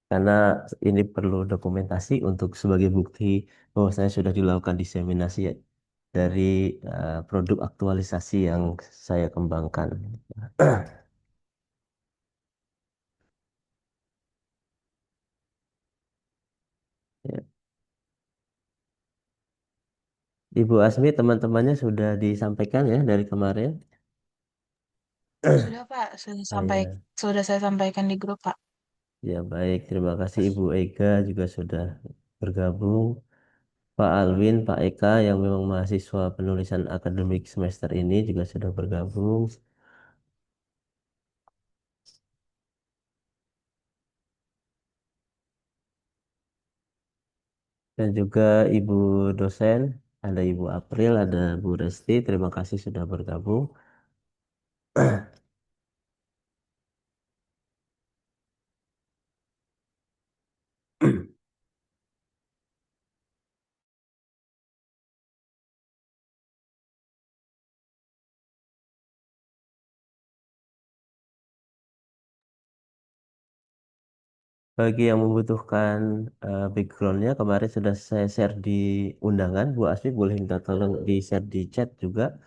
Karena ini perlu dokumentasi untuk sebagai bukti bahwa saya sudah dilakukan diseminasi dari produk aktualisasi yang saya kembangkan. Ya. Ibu Asmi, teman-temannya sudah disampaikan ya dari kemarin. Sudah Pak, Ah, ya. sudah saya sampaikan di grup Pak. Ya baik, terima kasih Ibu Ega juga sudah bergabung. Pak Alwin, Pak Eka yang memang mahasiswa penulisan akademik semester ini juga sudah bergabung. Dan juga Ibu dosen, ada Ibu April, ada Bu Resti, terima kasih sudah bergabung. Bagi yang membutuhkan backgroundnya, kemarin sudah saya share di undangan. Bu Asmi boleh minta tolong di-share di chat juga,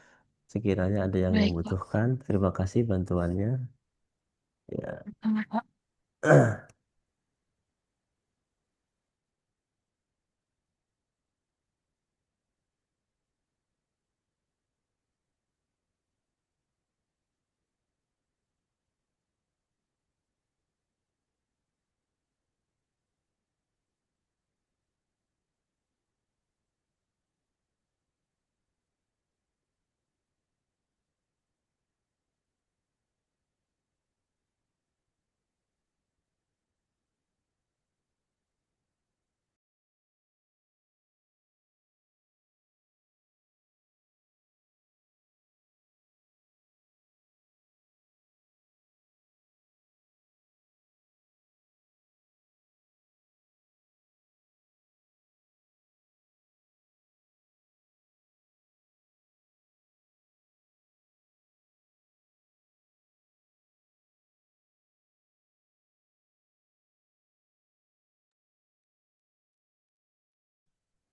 sekiranya ada yang Baik Pak. membutuhkan. Terima kasih bantuannya. Ya. Sama, Pak.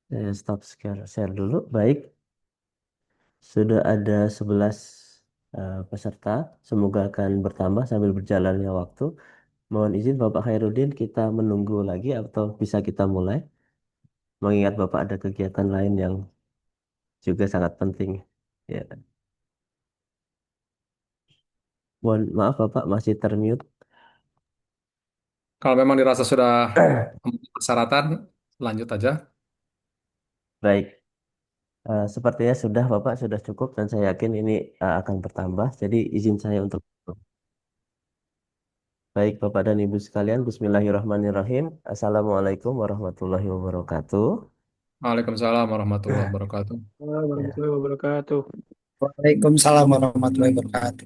Saya stop share dulu. Baik, sudah ada 11 peserta. Semoga akan bertambah sambil berjalannya waktu. Mohon izin Bapak Khairuddin, kita menunggu lagi atau bisa kita mulai? Mengingat Bapak ada kegiatan lain yang juga sangat penting. Ya. Mohon maaf Bapak masih termute. Kalau memang dirasa sudah memenuhi persyaratan, lanjut aja. Baik, sepertinya sudah Bapak sudah cukup dan saya yakin ini akan bertambah. Jadi izin saya untuk baik Bapak dan Ibu sekalian, Bismillahirrahmanirrahim. Assalamualaikum warahmatullahi wabarakatuh. Waalaikumsalam warahmatullahi wabarakatuh. Ya. Warahmatullahi wabarakatuh. Waalaikumsalam warahmatullahi wabarakatuh.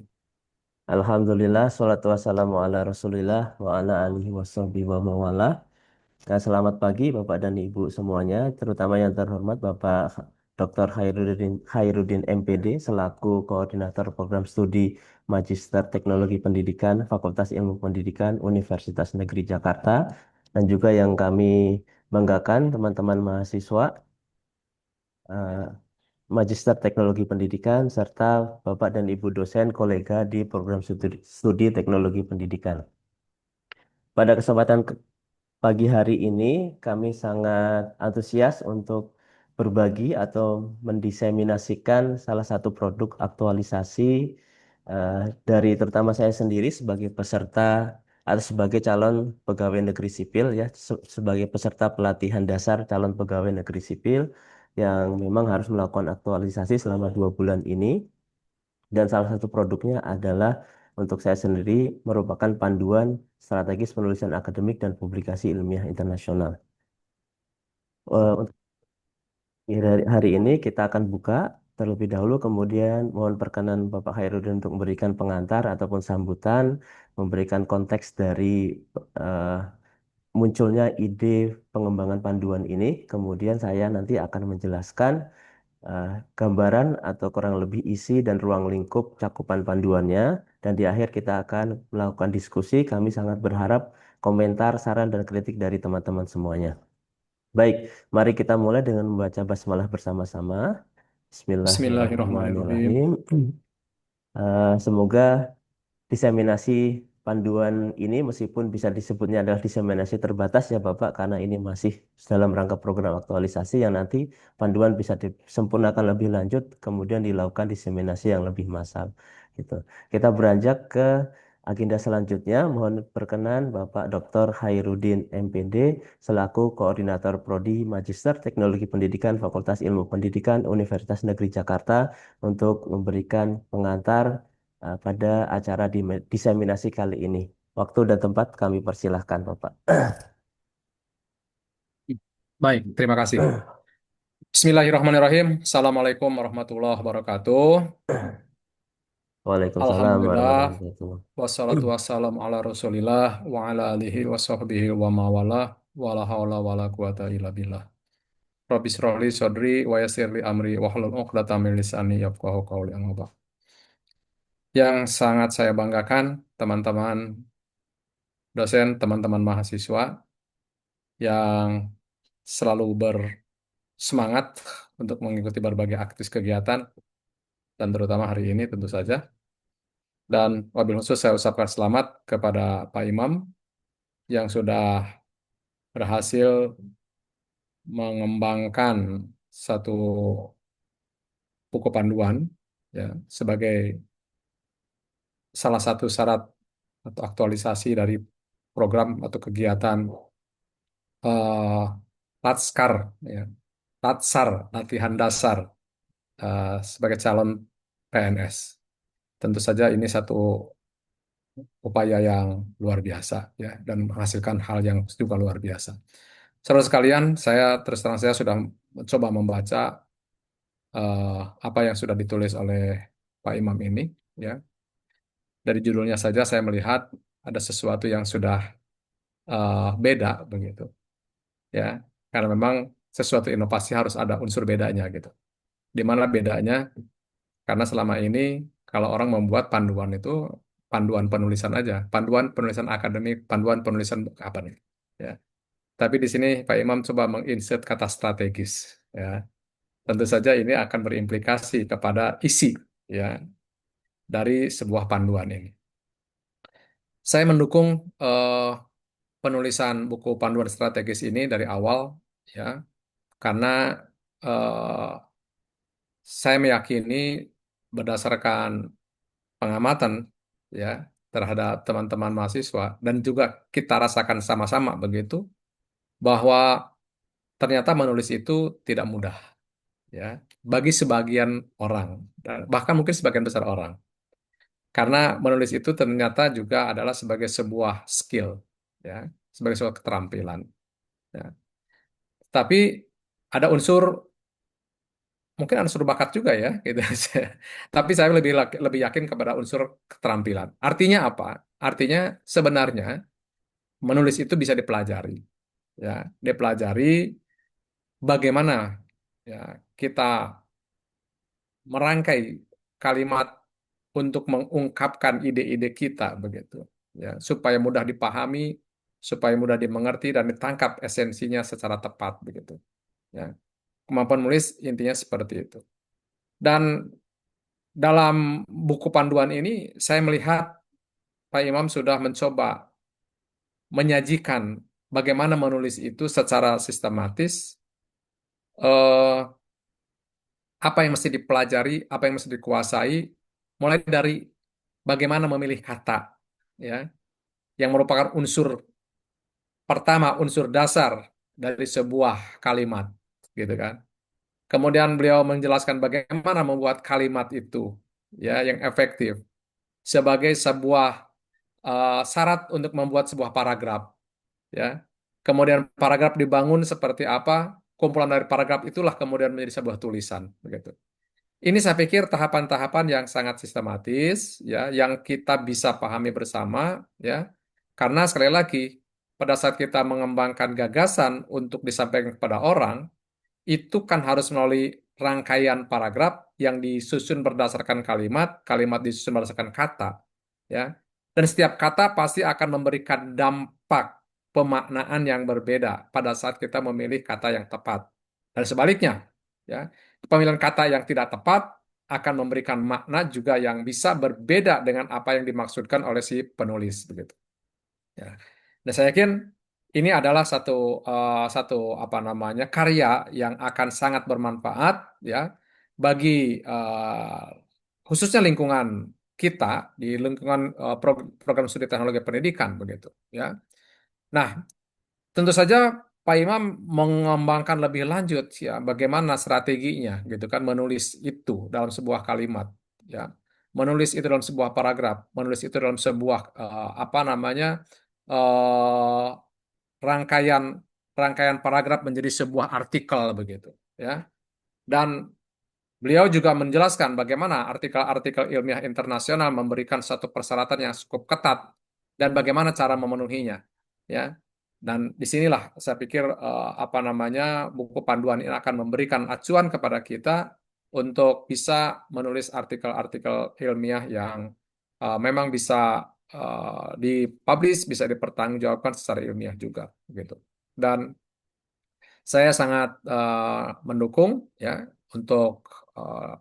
Alhamdulillah, salatu wassalamu ala Rasulillah wa ala alihi washabihi wa mawala. Nah, selamat pagi Bapak dan Ibu semuanya, terutama yang terhormat Bapak Dr. Khairuddin MPD selaku Koordinator Program Studi Magister Teknologi Pendidikan Fakultas Ilmu Pendidikan Universitas Negeri Jakarta dan juga yang kami banggakan teman-teman mahasiswa eh, Magister Teknologi Pendidikan serta Bapak dan Ibu dosen kolega di program studi Teknologi Pendidikan. Pada kesempatan pagi hari ini kami sangat antusias untuk berbagi atau mendiseminasikan salah satu produk aktualisasi eh, dari terutama saya sendiri sebagai peserta atau sebagai calon pegawai negeri sipil ya sebagai peserta pelatihan dasar calon pegawai negeri sipil yang memang harus melakukan aktualisasi selama 2 bulan ini dan salah satu produknya adalah untuk saya sendiri merupakan panduan strategis penulisan akademik dan publikasi ilmiah internasional. Untuk hari ini kita akan buka terlebih dahulu, kemudian mohon perkenan Bapak Khairuddin untuk memberikan pengantar ataupun sambutan, memberikan konteks dari eh, munculnya ide pengembangan panduan ini. Kemudian saya nanti akan menjelaskan eh, gambaran atau kurang lebih isi dan ruang lingkup cakupan panduannya. Dan di akhir kita akan melakukan diskusi. Kami sangat berharap komentar, saran, dan kritik dari teman-teman semuanya. Baik, mari kita mulai dengan membaca basmalah bersama-sama. Bismillahirrahmanirrahim. Bismillahirrahmanirrahim. Semoga diseminasi panduan ini meskipun bisa disebutnya adalah diseminasi terbatas ya Bapak karena ini masih dalam rangka program aktualisasi yang nanti panduan bisa disempurnakan lebih lanjut kemudian dilakukan diseminasi yang lebih massal gitu. Kita beranjak ke agenda selanjutnya. Mohon berkenan Bapak Dr. Hairudin MPD selaku Koordinator Prodi Magister Teknologi Pendidikan Fakultas Ilmu Pendidikan Universitas Negeri Jakarta untuk memberikan pengantar pada acara diseminasi kali ini. Waktu dan tempat kami persilahkan, Bapak. Baik, terima kasih. Bismillahirrahmanirrahim. Assalamualaikum warahmatullahi wabarakatuh. Waalaikumsalam Alhamdulillah, warahmatullahi wabarakatuh. wassalatu wassalamu ala rasulillah, wa ala alihi wa sahbihi wa mawalah, wa la hawla wa la quwata illa billah. Rabbi shrahli sodri, wa yassirli amri, wa hlul 'uqdatam min lisani yafqahu qawli amma ba'd. Yang sangat saya banggakan, teman-teman dosen, teman-teman mahasiswa yang selalu bersemangat untuk mengikuti berbagai aktivitas kegiatan, dan terutama hari ini tentu saja. Dan wabil khusus saya ucapkan selamat kepada Pak Imam yang sudah berhasil mengembangkan satu buku panduan ya sebagai salah satu syarat atau aktualisasi dari program atau kegiatan eh, Laskar ya, Latsar latihan dasar sebagai calon PNS. Tentu saja ini satu upaya yang luar biasa ya dan menghasilkan hal yang juga luar biasa. Saudara sekalian, saya terus terang saya sudah mencoba membaca eh, apa yang sudah ditulis oleh Pak Imam ini ya. Dari judulnya saja saya melihat ada sesuatu yang sudah beda begitu ya. Karena memang sesuatu inovasi harus ada unsur bedanya gitu. Di mana bedanya? Karena selama ini kalau orang membuat panduan itu panduan penulisan aja, panduan penulisan akademik, panduan penulisan apa nih? Ya. Tapi di sini Pak Imam coba menginsert kata strategis. Ya. Tentu saja ini akan berimplikasi kepada isi ya dari sebuah panduan ini. Saya mendukung eh, penulisan buku panduan strategis ini dari awal ya karena eh, saya meyakini berdasarkan pengamatan ya terhadap teman-teman mahasiswa dan juga kita rasakan sama-sama begitu bahwa ternyata menulis itu tidak mudah ya bagi sebagian orang dan bahkan mungkin sebagian besar orang karena menulis itu ternyata juga adalah sebagai sebuah skill ya sebagai sebuah keterampilan ya. Tapi ada unsur mungkin unsur bakat juga ya gitu. Tapi saya lebih yakin kepada unsur keterampilan. Artinya apa? Artinya sebenarnya menulis itu bisa dipelajari ya dipelajari bagaimana ya kita merangkai kalimat untuk mengungkapkan ide-ide kita begitu ya supaya mudah dipahami supaya mudah dimengerti dan ditangkap esensinya secara tepat begitu ya kemampuan menulis intinya seperti itu dan dalam buku panduan ini saya melihat Pak Imam sudah mencoba menyajikan bagaimana menulis itu secara sistematis eh, apa yang mesti dipelajari, apa yang mesti dikuasai, mulai dari bagaimana memilih kata, ya, yang merupakan unsur pertama, unsur dasar dari sebuah kalimat, gitu kan. Kemudian beliau menjelaskan bagaimana membuat kalimat itu, ya, yang efektif sebagai sebuah syarat untuk membuat sebuah paragraf, ya. Kemudian paragraf dibangun seperti apa, kumpulan dari paragraf itulah kemudian menjadi sebuah tulisan, begitu. Ini saya pikir tahapan-tahapan yang sangat sistematis, ya, yang kita bisa pahami bersama, ya. Karena sekali lagi, pada saat kita mengembangkan gagasan untuk disampaikan kepada orang, itu kan harus melalui rangkaian paragraf yang disusun berdasarkan kalimat, kalimat disusun berdasarkan kata, ya. Dan setiap kata pasti akan memberikan dampak pemaknaan yang berbeda pada saat kita memilih kata yang tepat. Dan sebaliknya, ya, pemilihan kata yang tidak tepat akan memberikan makna juga yang bisa berbeda dengan apa yang dimaksudkan oleh si penulis begitu. Ya. Dan saya yakin ini adalah satu apa namanya karya yang akan sangat bermanfaat ya bagi khususnya lingkungan kita di lingkungan program studi teknologi pendidikan begitu ya. Nah, tentu saja Pak Imam mengembangkan lebih lanjut ya bagaimana strateginya gitu kan menulis itu dalam sebuah kalimat ya. Menulis itu dalam sebuah paragraf, menulis itu dalam sebuah apa namanya eh, rangkaian rangkaian paragraf menjadi sebuah artikel begitu ya. Dan beliau juga menjelaskan bagaimana artikel-artikel ilmiah internasional memberikan satu persyaratan yang cukup ketat dan bagaimana cara memenuhinya ya. Dan disinilah saya pikir apa namanya buku panduan ini akan memberikan acuan kepada kita untuk bisa menulis artikel-artikel ilmiah yang memang bisa dipublish, bisa dipertanggungjawabkan secara ilmiah juga gitu. Dan saya sangat mendukung ya untuk eh,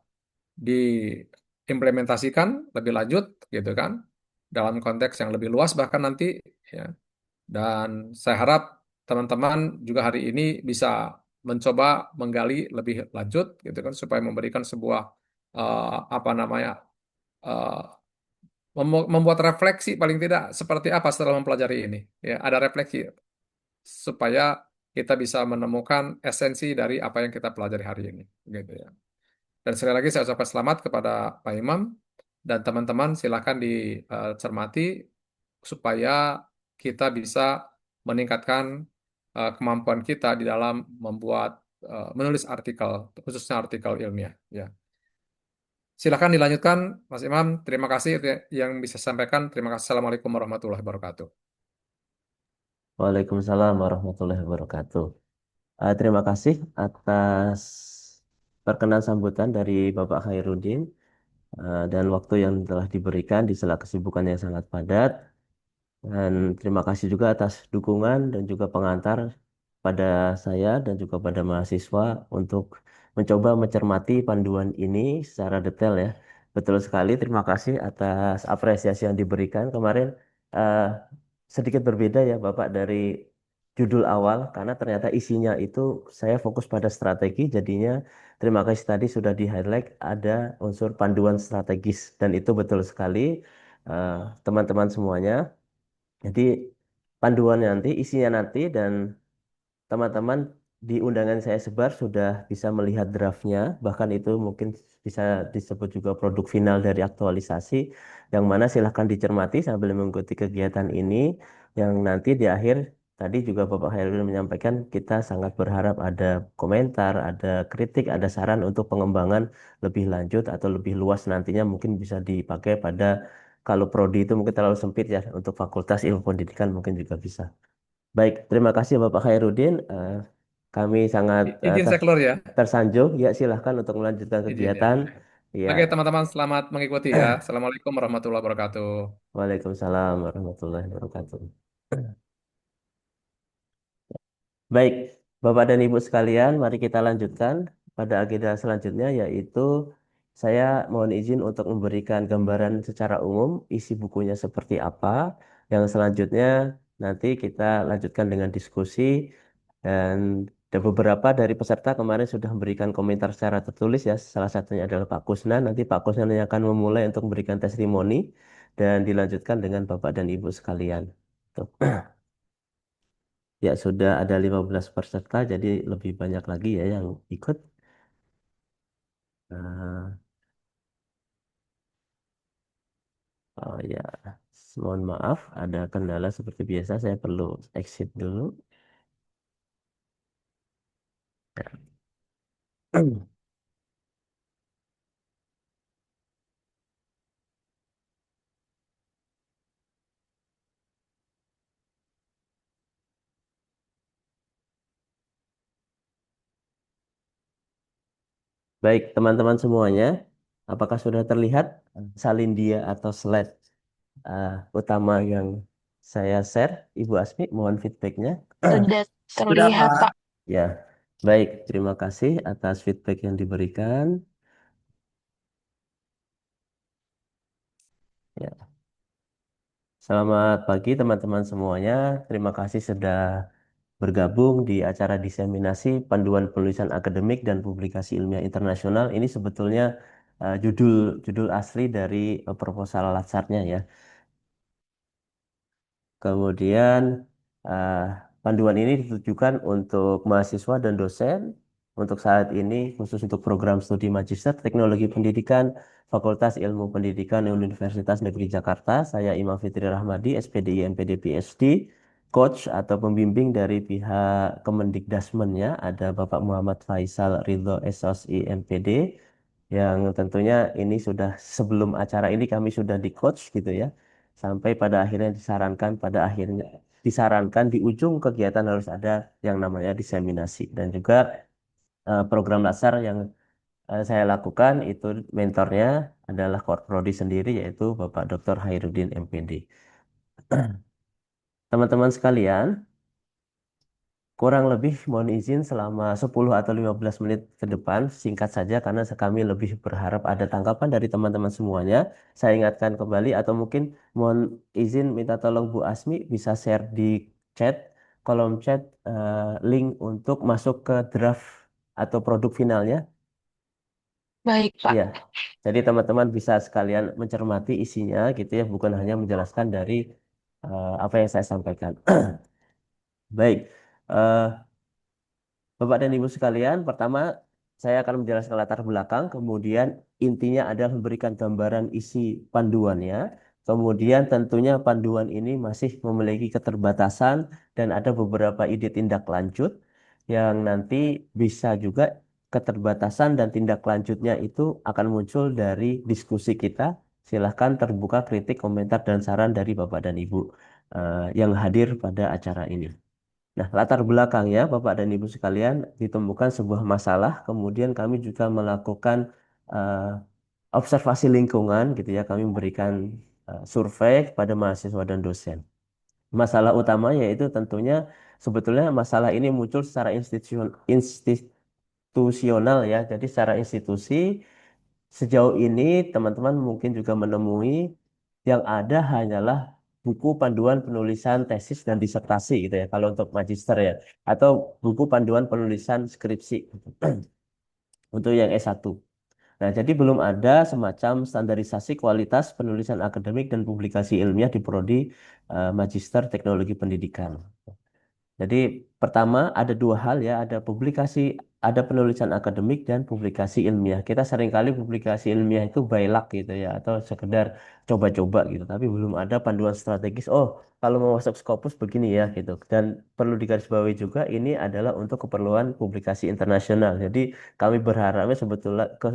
diimplementasikan lebih lanjut gitu kan dalam konteks yang lebih luas bahkan nanti ya. Dan saya harap teman-teman juga hari ini bisa mencoba menggali lebih lanjut gitu kan supaya memberikan sebuah apa namanya eh, membuat refleksi paling tidak seperti apa setelah mempelajari ini ya ada refleksi supaya kita bisa menemukan esensi dari apa yang kita pelajari hari ini gitu ya. Dan sekali lagi saya ucapkan selamat kepada Pak Imam dan teman-teman silakan dicermati supaya kita bisa meningkatkan kemampuan kita di dalam membuat menulis artikel khususnya artikel ilmiah ya. Silakan dilanjutkan Mas Imam. Terima kasih yang bisa saya sampaikan. Terima kasih. Assalamualaikum warahmatullahi wabarakatuh. Waalaikumsalam warahmatullahi wabarakatuh. Terima kasih atas perkenan sambutan dari Bapak Khairuddin dan waktu yang telah diberikan di sela kesibukan yang sangat padat. Dan terima kasih juga atas dukungan dan juga pengantar pada saya dan juga pada mahasiswa untuk mencoba mencermati panduan ini secara detail ya. Betul sekali, terima kasih atas apresiasi yang diberikan kemarin. eh, Sedikit berbeda ya Bapak dari judul awal karena ternyata isinya itu saya fokus pada strategi jadinya terima kasih tadi sudah di-highlight ada unsur panduan strategis dan itu betul sekali eh, teman-teman semuanya. Jadi panduan nanti, isinya nanti dan teman-teman di undangan saya sebar sudah bisa melihat draftnya, bahkan itu mungkin bisa disebut juga produk final dari aktualisasi, yang mana silahkan dicermati sambil mengikuti kegiatan ini, yang nanti di akhir tadi juga Bapak Hairul menyampaikan kita sangat berharap ada komentar, ada kritik, ada saran untuk pengembangan lebih lanjut atau lebih luas nantinya mungkin bisa dipakai pada kalau prodi itu mungkin terlalu sempit ya untuk Fakultas Ilmu Pendidikan mungkin juga bisa. Baik, terima kasih Bapak Khairuddin. Kami sangat Izin saya keluar ya. tersanjung. Ya, silahkan untuk melanjutkan Izin ya. kegiatan. Ya, Oke, teman-teman selamat mengikuti ya. Assalamualaikum warahmatullahi wabarakatuh. Waalaikumsalam warahmatullahi wabarakatuh. Baik, Bapak dan Ibu sekalian, mari kita lanjutkan pada agenda selanjutnya, yaitu saya mohon izin untuk memberikan gambaran secara umum isi bukunya seperti apa. Yang selanjutnya nanti kita lanjutkan dengan diskusi dan ada beberapa dari peserta kemarin sudah memberikan komentar secara tertulis ya. Salah satunya adalah Pak Kusnan. Nanti Pak Kusnan yang akan memulai untuk memberikan testimoni dan dilanjutkan dengan Bapak dan Ibu sekalian. Tuh. Ya, sudah ada 15 peserta, jadi lebih banyak lagi ya yang ikut. Nah, oh ya, mohon maaf, ada kendala seperti biasa, saya perlu exit dulu. Baik, teman-teman semuanya, apakah sudah terlihat salin dia atau slide? utama yang saya share. Ibu Asmi, mohon feedbacknya. Sudah Sudah, terlihat, Pak. Pak. Ya, baik. Terima kasih atas feedback yang diberikan. Ya, selamat pagi teman-teman semuanya. Terima kasih sudah bergabung di acara diseminasi panduan penulisan akademik dan publikasi ilmiah internasional. Ini sebetulnya judul judul asli dari proposal latsarnya ya. Kemudian eh, panduan ini ditujukan untuk mahasiswa dan dosen untuk saat ini khusus untuk program studi Magister Teknologi Pendidikan Fakultas Ilmu Pendidikan Universitas Negeri Jakarta. Saya Imam Fitri Rahmadi, SPDI MPD PhD, coach atau pembimbing dari pihak Kemendikdasmennya ada Bapak Muhammad Faisal Ridho SOSI MPD yang tentunya ini sudah sebelum acara ini kami sudah di coach gitu ya sampai pada akhirnya disarankan di ujung kegiatan harus ada yang namanya diseminasi dan juga program dasar yang saya lakukan itu mentornya adalah Prodi sendiri yaitu Bapak Dr. Hairudin MPD. Teman-teman sekalian, kurang lebih mohon izin selama 10 atau 15 menit ke depan, singkat saja karena kami lebih berharap ada tanggapan dari teman-teman semuanya. Saya ingatkan kembali atau mungkin mohon izin minta tolong Bu Asmi bisa share di chat, kolom chat link untuk masuk ke draft atau produk finalnya. Baik, Pak. Ya, jadi teman-teman bisa sekalian mencermati isinya gitu ya, bukan hanya menjelaskan dari apa yang saya sampaikan. Baik. eh, Bapak dan Ibu sekalian, pertama saya akan menjelaskan latar belakang, kemudian intinya adalah memberikan gambaran isi panduannya. Kemudian tentunya panduan ini masih memiliki keterbatasan dan ada beberapa ide tindak lanjut yang nanti bisa juga keterbatasan dan tindak lanjutnya itu akan muncul dari diskusi kita. Silahkan terbuka kritik, komentar, dan saran dari Bapak dan Ibu yang hadir pada acara ini. Nah, latar belakangnya, Bapak dan Ibu sekalian, ditemukan sebuah masalah. Kemudian kami juga melakukan eh, observasi lingkungan, gitu ya. Kami memberikan survei kepada mahasiswa dan dosen. Masalah utama yaitu tentunya sebetulnya masalah ini muncul secara institusional ya. Jadi secara institusi sejauh ini teman-teman mungkin juga menemui yang ada hanyalah buku panduan penulisan tesis dan disertasi gitu ya kalau untuk magister ya atau buku panduan penulisan skripsi untuk yang S1. Nah, jadi belum ada semacam standarisasi kualitas penulisan akademik dan publikasi ilmiah di prodi Magister Teknologi Pendidikan. Jadi pertama ada dua hal ya, ada publikasi, ada penulisan akademik dan publikasi ilmiah. Kita seringkali publikasi ilmiah itu by luck gitu ya, atau sekedar coba-coba gitu. Tapi belum ada panduan strategis. Oh, kalau mau masuk Scopus begini ya gitu. Dan perlu digarisbawahi juga ini adalah untuk keperluan publikasi internasional. Jadi kami berharapnya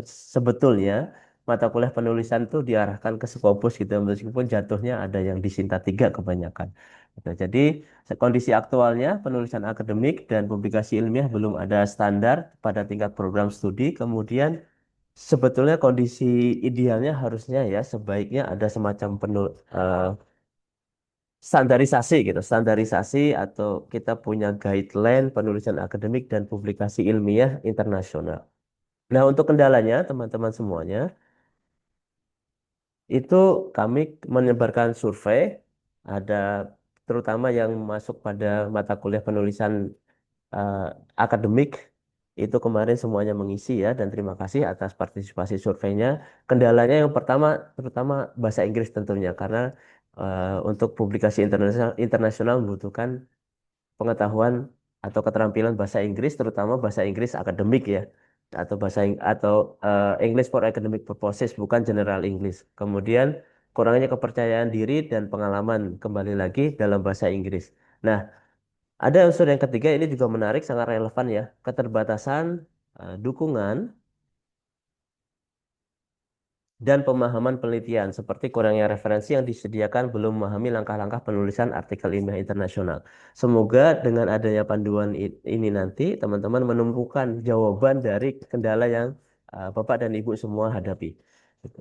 sebetulnya mata kuliah penulisan itu diarahkan ke Scopus gitu, meskipun jatuhnya ada yang di Sinta 3 kebanyakan. Gitu. Jadi kondisi aktualnya, penulisan akademik dan publikasi ilmiah belum ada standar pada tingkat program studi. Kemudian sebetulnya kondisi idealnya harusnya ya sebaiknya ada semacam standarisasi gitu, standarisasi atau kita punya guideline penulisan akademik dan publikasi ilmiah internasional. Nah, untuk kendalanya teman-teman semuanya itu kami menyebarkan survei ada terutama yang masuk pada mata kuliah penulisan eh, akademik itu kemarin semuanya mengisi ya dan terima kasih atas partisipasi surveinya. Kendalanya yang pertama terutama bahasa Inggris tentunya karena untuk publikasi internasional membutuhkan pengetahuan atau keterampilan bahasa Inggris terutama bahasa Inggris akademik ya atau English for academic purposes bukan general English. Kemudian kurangnya kepercayaan diri dan pengalaman kembali lagi dalam bahasa Inggris. Nah, ada unsur yang ketiga ini juga menarik, sangat relevan ya. Keterbatasan dukungan dan pemahaman penelitian, seperti kurangnya referensi yang disediakan belum memahami langkah-langkah penulisan artikel ilmiah internasional. Semoga dengan adanya panduan ini nanti, teman-teman menemukan jawaban dari kendala yang Bapak dan Ibu semua hadapi. Gitu.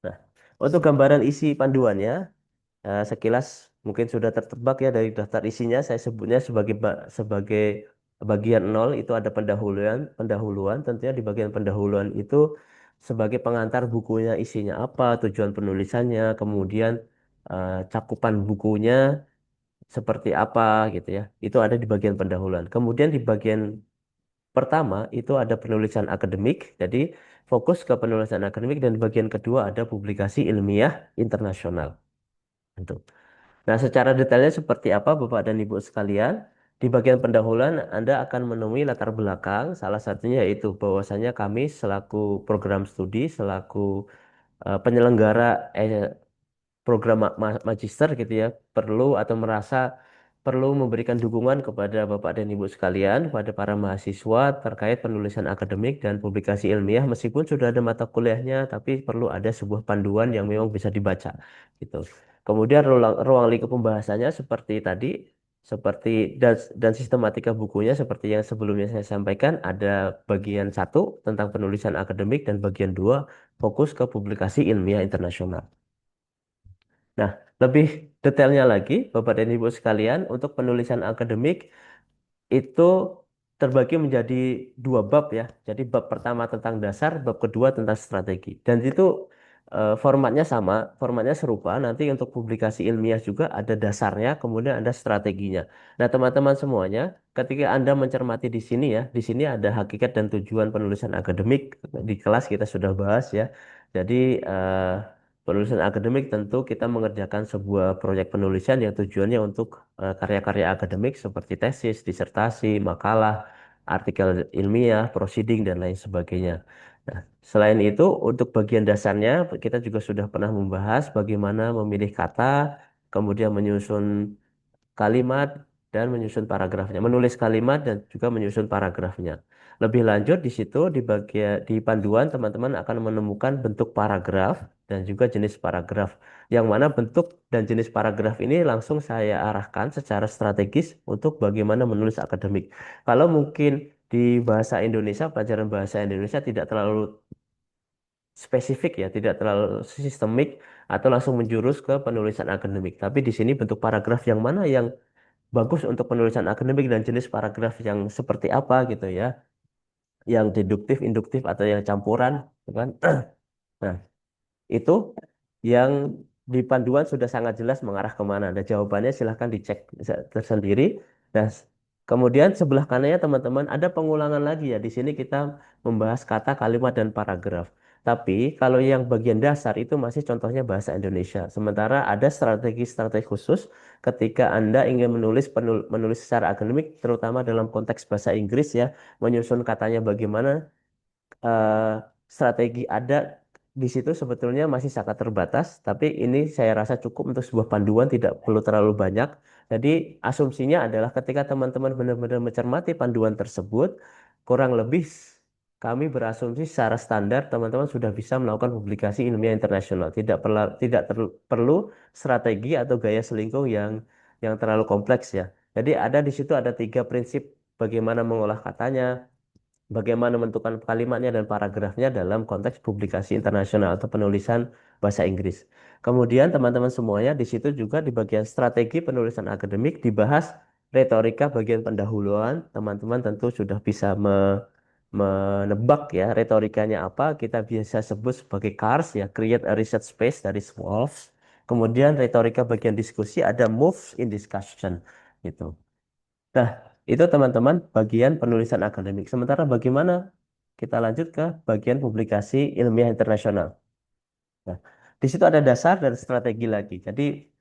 Nah, Untuk gambaran isi panduannya, sekilas mungkin sudah tertebak ya dari daftar isinya. Saya sebutnya sebagai bagian nol itu ada pendahuluan, pendahuluan. Tentunya di bagian pendahuluan itu sebagai pengantar bukunya isinya apa, tujuan penulisannya, kemudian cakupan bukunya seperti apa gitu ya. Itu ada di bagian pendahuluan. Kemudian di bagian pertama itu ada penulisan akademik, jadi fokus ke penulisan akademik dan bagian kedua ada publikasi ilmiah internasional. Untuk. Nah, secara detailnya seperti apa Bapak dan Ibu sekalian? Di bagian pendahuluan Anda akan menemui latar belakang, salah satunya yaitu bahwasanya kami selaku program studi, selaku penyelenggara program magister gitu ya perlu atau merasa perlu memberikan dukungan kepada Bapak dan Ibu sekalian, kepada para mahasiswa terkait penulisan akademik dan publikasi ilmiah meskipun sudah ada mata kuliahnya tapi perlu ada sebuah panduan yang memang bisa dibaca gitu. Kemudian ruang lingkup pembahasannya seperti tadi seperti dan sistematika bukunya seperti yang sebelumnya saya sampaikan ada bagian satu tentang penulisan akademik dan bagian dua fokus ke publikasi ilmiah internasional. Nah, lebih detailnya lagi, Bapak dan Ibu sekalian, untuk penulisan akademik itu terbagi menjadi dua bab ya. Jadi bab pertama tentang dasar, bab kedua tentang strategi. Dan itu formatnya sama, formatnya serupa. Nanti untuk publikasi ilmiah juga ada dasarnya, kemudian ada strateginya. Nah, teman-teman semuanya, ketika Anda mencermati di sini ya, di sini ada hakikat dan tujuan penulisan akademik. Di kelas kita sudah bahas ya. Jadi penulisan akademik tentu kita mengerjakan sebuah proyek penulisan yang tujuannya untuk karya-karya akademik seperti tesis, disertasi, makalah, artikel ilmiah, proceeding, dan lain sebagainya. Nah, selain itu, untuk bagian dasarnya, kita juga sudah pernah membahas bagaimana memilih kata, kemudian menyusun kalimat dan menyusun paragrafnya, menulis kalimat dan juga menyusun paragrafnya. Lebih lanjut di situ di bagian di panduan teman-teman akan menemukan bentuk paragraf dan juga jenis paragraf. Yang mana bentuk dan jenis paragraf ini langsung saya arahkan secara strategis untuk bagaimana menulis akademik. Kalau mungkin di bahasa Indonesia, pelajaran bahasa Indonesia tidak terlalu spesifik ya, tidak terlalu sistemik atau langsung menjurus ke penulisan akademik. Tapi di sini bentuk paragraf yang mana yang bagus untuk penulisan akademik dan jenis paragraf yang seperti apa gitu ya, yang deduktif, induktif atau yang campuran, gitu kan? Nah, itu yang di panduan sudah sangat jelas mengarah kemana. Dan jawabannya silahkan dicek tersendiri. Nah, kemudian sebelah kanannya teman-teman ada pengulangan lagi ya. Di sini kita membahas kata, kalimat, dan paragraf. Tapi kalau yang bagian dasar itu masih contohnya bahasa Indonesia. Sementara ada strategi-strategi khusus ketika Anda ingin menulis secara akademik, terutama dalam konteks bahasa Inggris ya, menyusun katanya bagaimana eh, strategi ada di situ sebetulnya masih sangat terbatas, tapi ini saya rasa cukup untuk sebuah panduan, tidak perlu terlalu banyak. Jadi asumsinya adalah ketika teman-teman benar-benar mencermati panduan tersebut, kurang lebih kami berasumsi secara standar teman-teman sudah bisa melakukan publikasi ilmiah internasional. Tidak perlu strategi atau gaya selingkuh yang terlalu kompleks ya. Jadi ada di situ ada tiga prinsip bagaimana mengolah katanya, bagaimana menentukan kalimatnya dan paragrafnya dalam konteks publikasi internasional atau penulisan bahasa Inggris. Kemudian teman-teman semuanya di situ juga di bagian strategi penulisan akademik dibahas retorika bagian pendahuluan. Teman-teman tentu sudah bisa menebak ya retorikanya apa. Kita bisa sebut sebagai CARS ya, Create a Research Space dari Swolf. Kemudian retorika bagian diskusi ada Moves in Discussion gitu. Nah, itu teman-teman bagian penulisan akademik. Sementara bagaimana kita lanjut ke bagian publikasi ilmiah internasional. Nah, di situ ada dasar dan strategi lagi. Jadi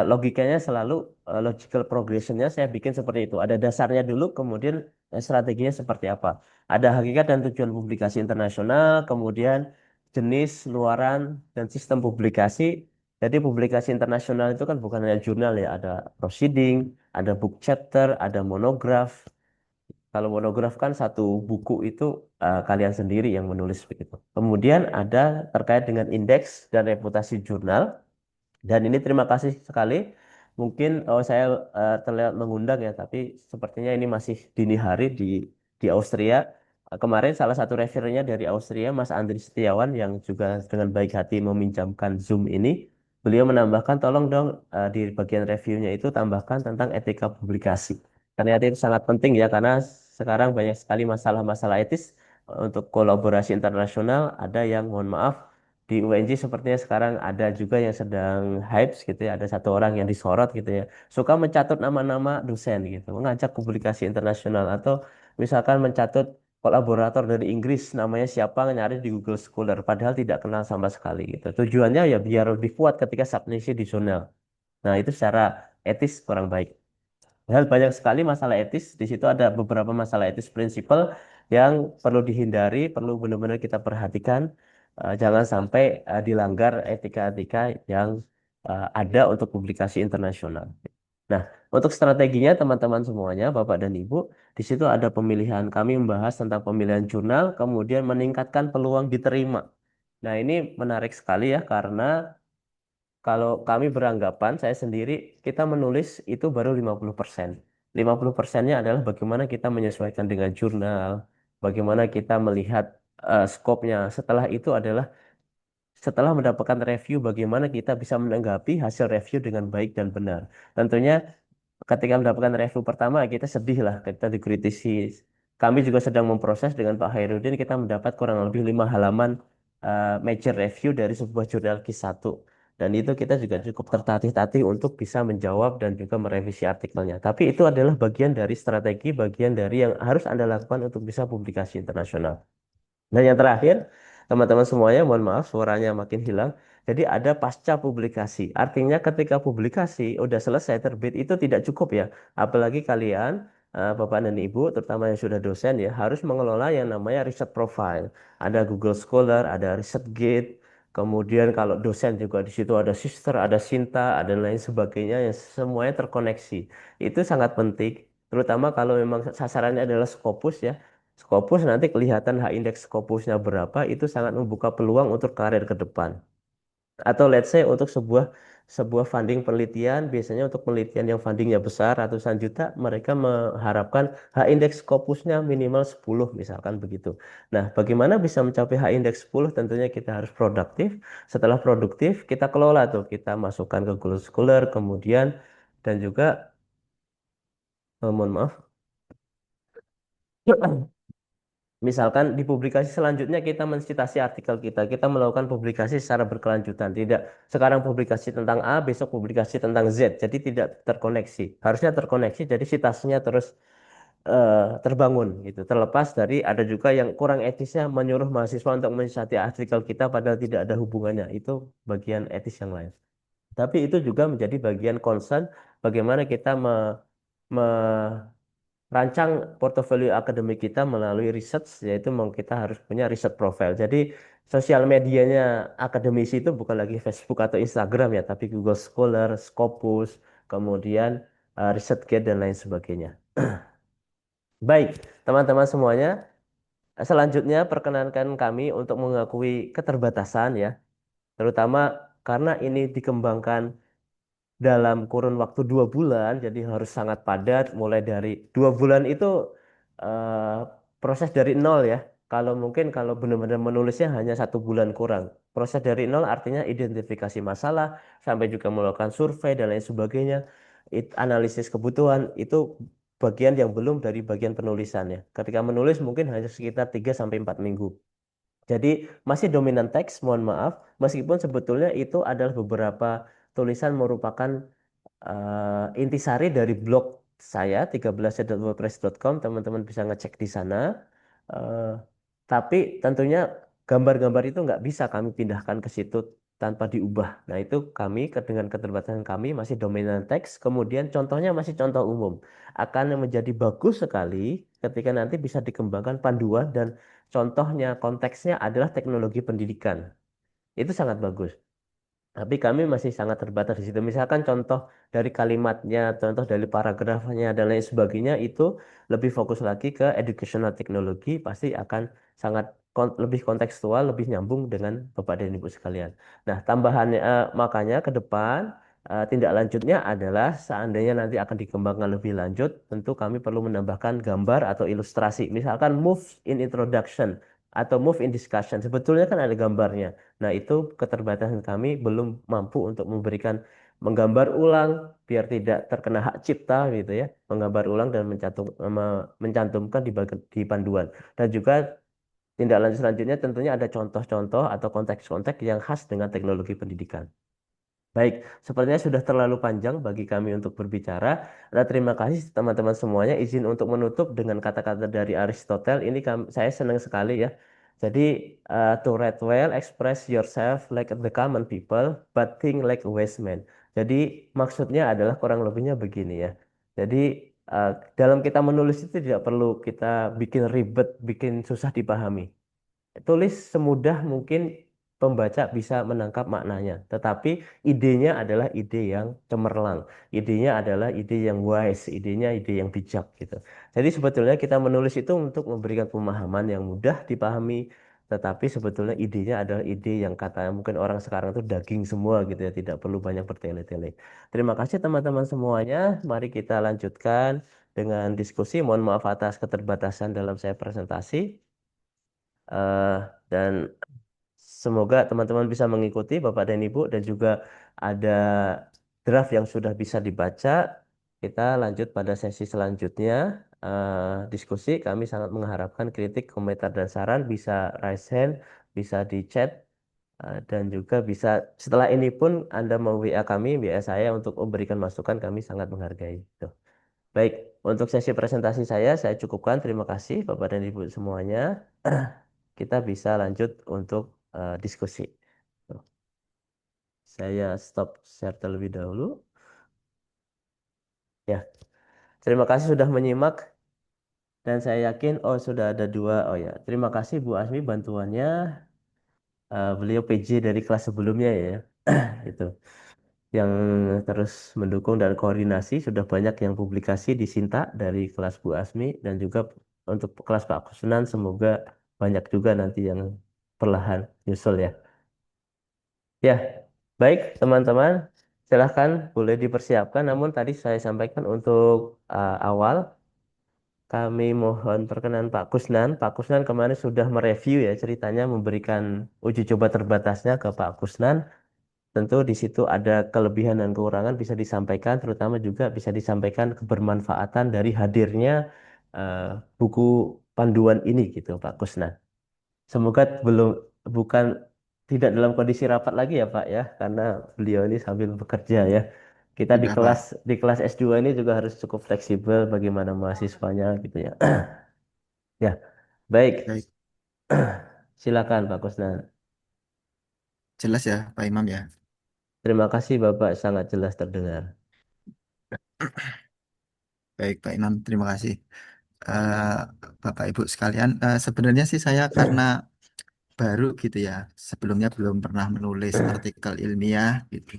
logikanya selalu logical progressionnya saya bikin seperti itu. Ada dasarnya dulu, kemudian strateginya seperti apa. Ada hakikat dan tujuan publikasi internasional, kemudian jenis, luaran, dan sistem publikasi. Jadi publikasi internasional itu kan bukan hanya jurnal ya, ada proceeding, ada book chapter, ada monograf. Kalau monograf kan satu buku itu kalian sendiri yang menulis begitu. Kemudian ada terkait dengan indeks dan reputasi jurnal. Dan ini terima kasih sekali. Mungkin saya terlihat mengundang ya, tapi sepertinya ini masih dini hari di Austria. Kemarin salah satu referennya dari Austria, Mas Andri Setiawan, yang juga dengan baik hati meminjamkan Zoom ini, beliau menambahkan, tolong dong di bagian reviewnya itu tambahkan tentang etika publikasi. Ternyata itu sangat penting ya, karena sekarang banyak sekali masalah-masalah etis untuk kolaborasi internasional. Ada yang, mohon maaf, di UNJ sepertinya sekarang ada juga yang sedang hype gitu ya, ada satu orang yang disorot gitu ya, suka mencatut nama-nama dosen gitu, mengajak publikasi internasional, atau misalkan mencatut kolaborator dari Inggris namanya siapa, nyari di Google Scholar padahal tidak kenal sama sekali gitu. Tujuannya ya biar lebih kuat ketika submisi di jurnal. Nah, itu secara etis kurang baik. Hal banyak sekali masalah etis. Di situ ada beberapa masalah etis prinsipal yang perlu dihindari, perlu benar-benar kita perhatikan. Jangan sampai dilanggar etika-etika yang ada untuk publikasi internasional. Nah, untuk strateginya teman-teman semuanya, Bapak dan Ibu, di situ ada pemilihan. Kami membahas tentang pemilihan jurnal, kemudian meningkatkan peluang diterima. Nah, ini menarik sekali ya, karena kalau kami beranggapan, saya sendiri, kita menulis itu baru 50%. 50%-nya adalah bagaimana kita menyesuaikan dengan jurnal, bagaimana kita melihat skopnya. Setelah itu adalah setelah mendapatkan review, bagaimana kita bisa menanggapi hasil review dengan baik dan benar. Tentunya ketika mendapatkan review pertama kita sedih lah, kita dikritisi. Kami juga sedang memproses dengan Pak Hairudin, kita mendapat kurang lebih 5 halaman major review dari sebuah jurnal Q1, dan itu kita juga cukup tertatih-tatih untuk bisa menjawab dan juga merevisi artikelnya. Tapi itu adalah bagian dari strategi, bagian dari yang harus Anda lakukan untuk bisa publikasi internasional. Dan yang terakhir, teman-teman semuanya, mohon maaf suaranya makin hilang. Jadi ada pasca publikasi. Artinya ketika publikasi udah selesai terbit itu tidak cukup ya. Apalagi kalian, Bapak dan Ibu, terutama yang sudah dosen ya, harus mengelola yang namanya riset profile. Ada Google Scholar, ada ResearchGate. Kemudian kalau dosen juga di situ ada Sister, ada Sinta, ada lain sebagainya yang semuanya terkoneksi. Itu sangat penting, terutama kalau memang sasarannya adalah Scopus ya. Scopus nanti kelihatan H indeks Scopusnya berapa, itu sangat membuka peluang untuk karir ke depan. Atau let's say untuk sebuah sebuah funding penelitian, biasanya untuk penelitian yang fundingnya besar ratusan juta, mereka mengharapkan H indeks Scopusnya minimal 10 misalkan begitu. Nah, bagaimana bisa mencapai H indeks 10? Tentunya kita harus produktif. Setelah produktif, kita kelola tuh, kita masukkan ke Google Scholar, kemudian dan juga mohon maaf. Misalkan di publikasi selanjutnya kita mensitasi artikel kita, kita melakukan publikasi secara berkelanjutan. Tidak sekarang publikasi tentang A, besok publikasi tentang Z. Jadi tidak terkoneksi. Harusnya terkoneksi, jadi citasinya terus terbangun gitu. Terlepas dari ada juga yang kurang etisnya menyuruh mahasiswa untuk mensitasi artikel kita padahal tidak ada hubungannya. Itu bagian etis yang lain. Tapi itu juga menjadi bagian concern bagaimana kita rancang portofolio akademik kita melalui research, yaitu kita harus punya riset profile. Jadi sosial medianya akademisi itu bukan lagi Facebook atau Instagram ya, tapi Google Scholar, Scopus, kemudian ResearchGate dan lain sebagainya. Baik, teman-teman semuanya, selanjutnya perkenankan kami untuk mengakui keterbatasan ya, terutama karena ini dikembangkan dalam kurun waktu 2 bulan, jadi harus sangat padat. Mulai dari 2 bulan itu eh, proses dari nol ya. Kalau mungkin kalau benar-benar menulisnya hanya 1 bulan kurang. Proses dari nol artinya identifikasi masalah, sampai juga melakukan survei dan lain sebagainya. Analisis kebutuhan itu bagian yang belum dari bagian penulisannya. Ketika menulis mungkin hanya sekitar 3 sampai 4 minggu. Jadi masih dominan teks, mohon maaf, meskipun sebetulnya itu adalah beberapa tulisan merupakan intisari dari blog saya 13.wordpress.com, teman-teman bisa ngecek di sana. Eh, tapi tentunya gambar-gambar itu nggak bisa kami pindahkan ke situ tanpa diubah. Nah, itu kami dengan keterbatasan kami masih dominan teks, kemudian contohnya masih contoh umum. Akan menjadi bagus sekali ketika nanti bisa dikembangkan panduan dan contohnya konteksnya adalah teknologi pendidikan. Itu sangat bagus. Tapi kami masih sangat terbatas di situ. Misalkan contoh dari kalimatnya, contoh dari paragrafnya, dan lain sebagainya itu lebih fokus lagi ke educational technology, pasti akan sangat lebih kontekstual, lebih nyambung dengan Bapak dan Ibu sekalian. Nah, tambahannya makanya ke depan Tindak lanjutnya adalah seandainya nanti akan dikembangkan lebih lanjut, tentu kami perlu menambahkan gambar atau ilustrasi. Misalkan move in introduction atau move in discussion. Sebetulnya kan ada gambarnya. Nah, itu keterbatasan kami belum mampu untuk memberikan menggambar ulang biar tidak terkena hak cipta gitu ya. Menggambar ulang dan mencantumkan di panduan. Dan juga tindak lanjut selanjutnya tentunya ada contoh-contoh atau konteks-konteks yang khas dengan teknologi pendidikan. Baik, sepertinya sudah terlalu panjang bagi kami untuk berbicara. Nah, terima kasih teman-teman semuanya. Izin untuk menutup dengan kata-kata dari Aristotle. Ini saya senang sekali ya. Jadi, to write well, express yourself like the common people, but think like a wise man. Jadi, maksudnya adalah kurang lebihnya begini ya. Jadi, uh, dalam kita menulis itu tidak perlu kita bikin ribet, bikin susah dipahami. Tulis semudah mungkin pembaca bisa menangkap maknanya, tetapi idenya adalah ide yang cemerlang, idenya adalah ide yang wise, idenya ide yang bijak gitu. Jadi sebetulnya kita menulis itu untuk memberikan pemahaman yang mudah dipahami, tetapi sebetulnya idenya adalah ide yang kata mungkin orang sekarang itu daging semua gitu ya, tidak perlu banyak bertele-tele. Terima kasih teman-teman semuanya. Mari kita lanjutkan dengan diskusi. Mohon maaf atas keterbatasan dalam saya presentasi. Eh, dan semoga teman-teman bisa mengikuti Bapak dan Ibu dan juga ada draft yang sudah bisa dibaca. Kita lanjut pada sesi selanjutnya. Diskusi kami sangat mengharapkan kritik, komentar dan saran bisa raise hand, bisa di chat dan juga bisa setelah ini pun Anda mau WA kami, WA saya untuk memberikan masukan kami sangat menghargai. Tuh. Baik, untuk sesi presentasi saya cukupkan. Terima kasih Bapak dan Ibu semuanya. Kita bisa lanjut untuk diskusi. Tuh. Saya stop share terlebih dahulu. Ya, terima kasih sudah menyimak dan saya yakin sudah ada dua. Oh ya, terima kasih Bu Asmi bantuannya. Beliau PJ dari kelas sebelumnya ya, itu yang terus mendukung dan koordinasi. Sudah banyak yang publikasi di Sinta dari kelas Bu Asmi dan juga untuk kelas Pak Kusnan semoga banyak juga nanti yang perlahan nyusul ya. Ya, baik teman-teman, silahkan boleh dipersiapkan. Namun tadi saya sampaikan untuk awal, kami mohon perkenan Pak Kusnan. Pak Kusnan kemarin sudah mereview ya ceritanya, memberikan uji coba terbatasnya ke Pak Kusnan. Tentu di situ ada kelebihan dan kekurangan bisa disampaikan, terutama juga bisa disampaikan kebermanfaatan dari hadirnya eh, buku panduan ini gitu Pak Kusnan. Semoga belum bukan tidak dalam kondisi rapat lagi ya Pak ya, karena beliau ini sambil bekerja ya. Kita di Tidak, kelas Pak. di kelas S2 ini juga harus cukup fleksibel bagaimana mahasiswanya gitu ya. Ya, baik. Baik, Silakan Pak Kusnan. jelas ya, Pak Imam ya. Terima kasih Bapak sangat jelas terdengar. Baik, Pak Imam, terima kasih. Eh, Bapak Ibu sekalian, sebenarnya sih saya karena baru gitu ya, sebelumnya belum pernah menulis artikel ilmiah gitu.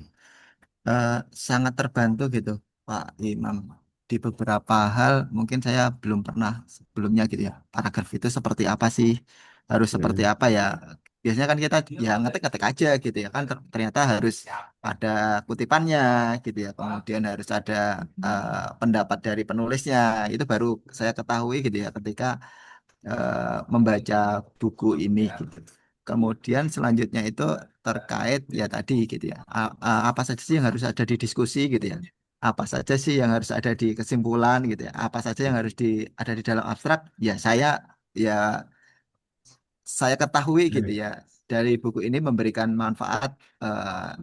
eh, Sangat terbantu gitu Pak Imam di beberapa hal mungkin saya belum pernah sebelumnya gitu ya paragraf itu seperti apa sih harus seperti Hmm. apa ya biasanya kan kita ya ngetik-ngetik aja gitu ya kan ternyata harus ada kutipannya gitu ya kemudian harus ada pendapat dari penulisnya itu baru saya ketahui gitu ya ketika membaca buku ini gitu. Kemudian selanjutnya itu terkait ya tadi gitu ya. Apa saja sih yang harus ada di diskusi gitu ya. Apa saja sih yang harus ada di kesimpulan gitu ya. Apa saja yang harus ada di dalam abstrak. Ya saya ketahui gitu ya dari buku ini memberikan manfaat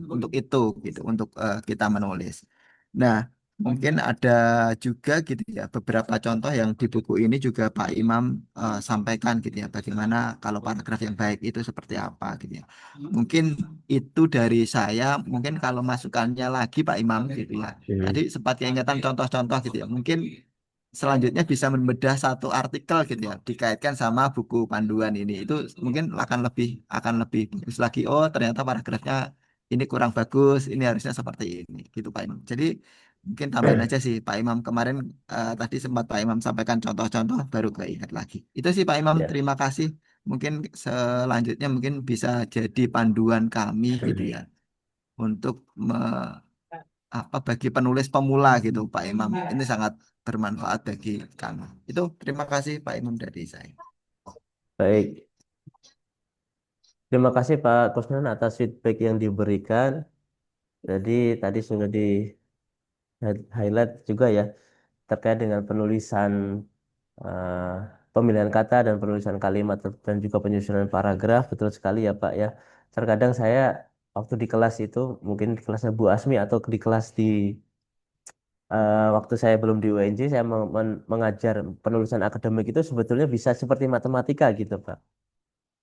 untuk itu gitu untuk kita menulis. Nah, mungkin ada juga gitu ya beberapa contoh yang di buku ini juga Pak Imam sampaikan gitu ya bagaimana kalau paragraf yang baik itu seperti apa gitu ya. Mungkin itu dari saya, mungkin kalau masukannya lagi Pak Imam gitu ya. Hmm. Tadi sempat keingetan contoh-contoh gitu ya. Mungkin selanjutnya bisa membedah satu artikel gitu ya dikaitkan sama buku panduan ini itu mungkin akan lebih bagus lagi oh ternyata paragrafnya ini kurang bagus ini harusnya seperti ini gitu Pak Imam jadi mungkin tambahin aja sih Pak Imam kemarin tadi sempat Pak Imam sampaikan contoh-contoh baru keinget lagi itu sih Pak Imam Ya. terima kasih mungkin selanjutnya mungkin bisa jadi panduan kami gitu ya untuk apa bagi penulis pemula gitu Pak Imam. Ini sangat bermanfaat bagi kami. Itu terima kasih Pak Imam dari saya. Baik, terima kasih Pak Kusnan atas feedback yang diberikan. Jadi tadi sudah di highlight juga ya terkait dengan penulisan eh, pemilihan kata dan penulisan kalimat dan juga penyusunan paragraf. Betul sekali ya Pak ya. Terkadang saya waktu di kelas itu mungkin di kelasnya Bu Asmi atau di kelas di waktu saya belum di UNJ saya mengajar penulisan akademik itu sebetulnya bisa seperti matematika gitu Pak.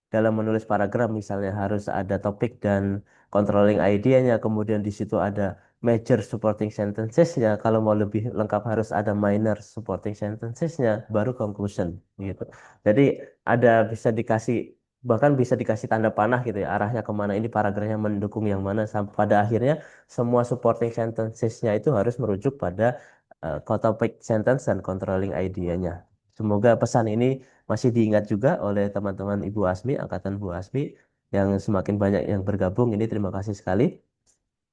Dalam menulis paragraf misalnya harus ada topik dan controlling idea-nya, kemudian di situ ada major supporting sentences-nya, kalau mau lebih lengkap harus ada minor supporting sentences-nya, baru conclusion gitu. Jadi ada bisa dikasih bahkan bisa dikasih tanda panah gitu ya arahnya kemana ini paragrafnya mendukung yang mana sampai pada akhirnya semua supporting sentences-nya itu harus merujuk pada topic sentence dan controlling idea-nya. Semoga pesan ini masih diingat juga oleh teman-teman Ibu Asmi, angkatan Bu Asmi yang semakin banyak yang bergabung ini terima kasih sekali.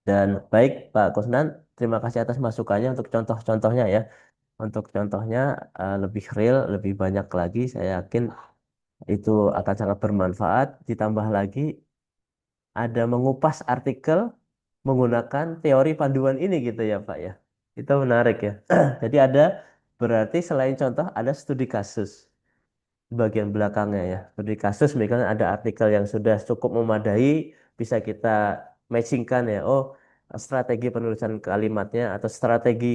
Dan baik Pak Kusnan, terima kasih atas masukannya untuk contoh-contohnya ya. Untuk contohnya lebih real, lebih banyak lagi, saya yakin itu akan sangat bermanfaat. Ditambah lagi ada mengupas artikel menggunakan teori panduan ini gitu ya Pak ya. Itu menarik ya. Jadi ada berarti selain contoh ada studi kasus bagian belakangnya ya. Studi kasus misalnya ada artikel yang sudah cukup memadai, bisa kita matchingkan ya. Oh, strategi penulisan kalimatnya atau strategi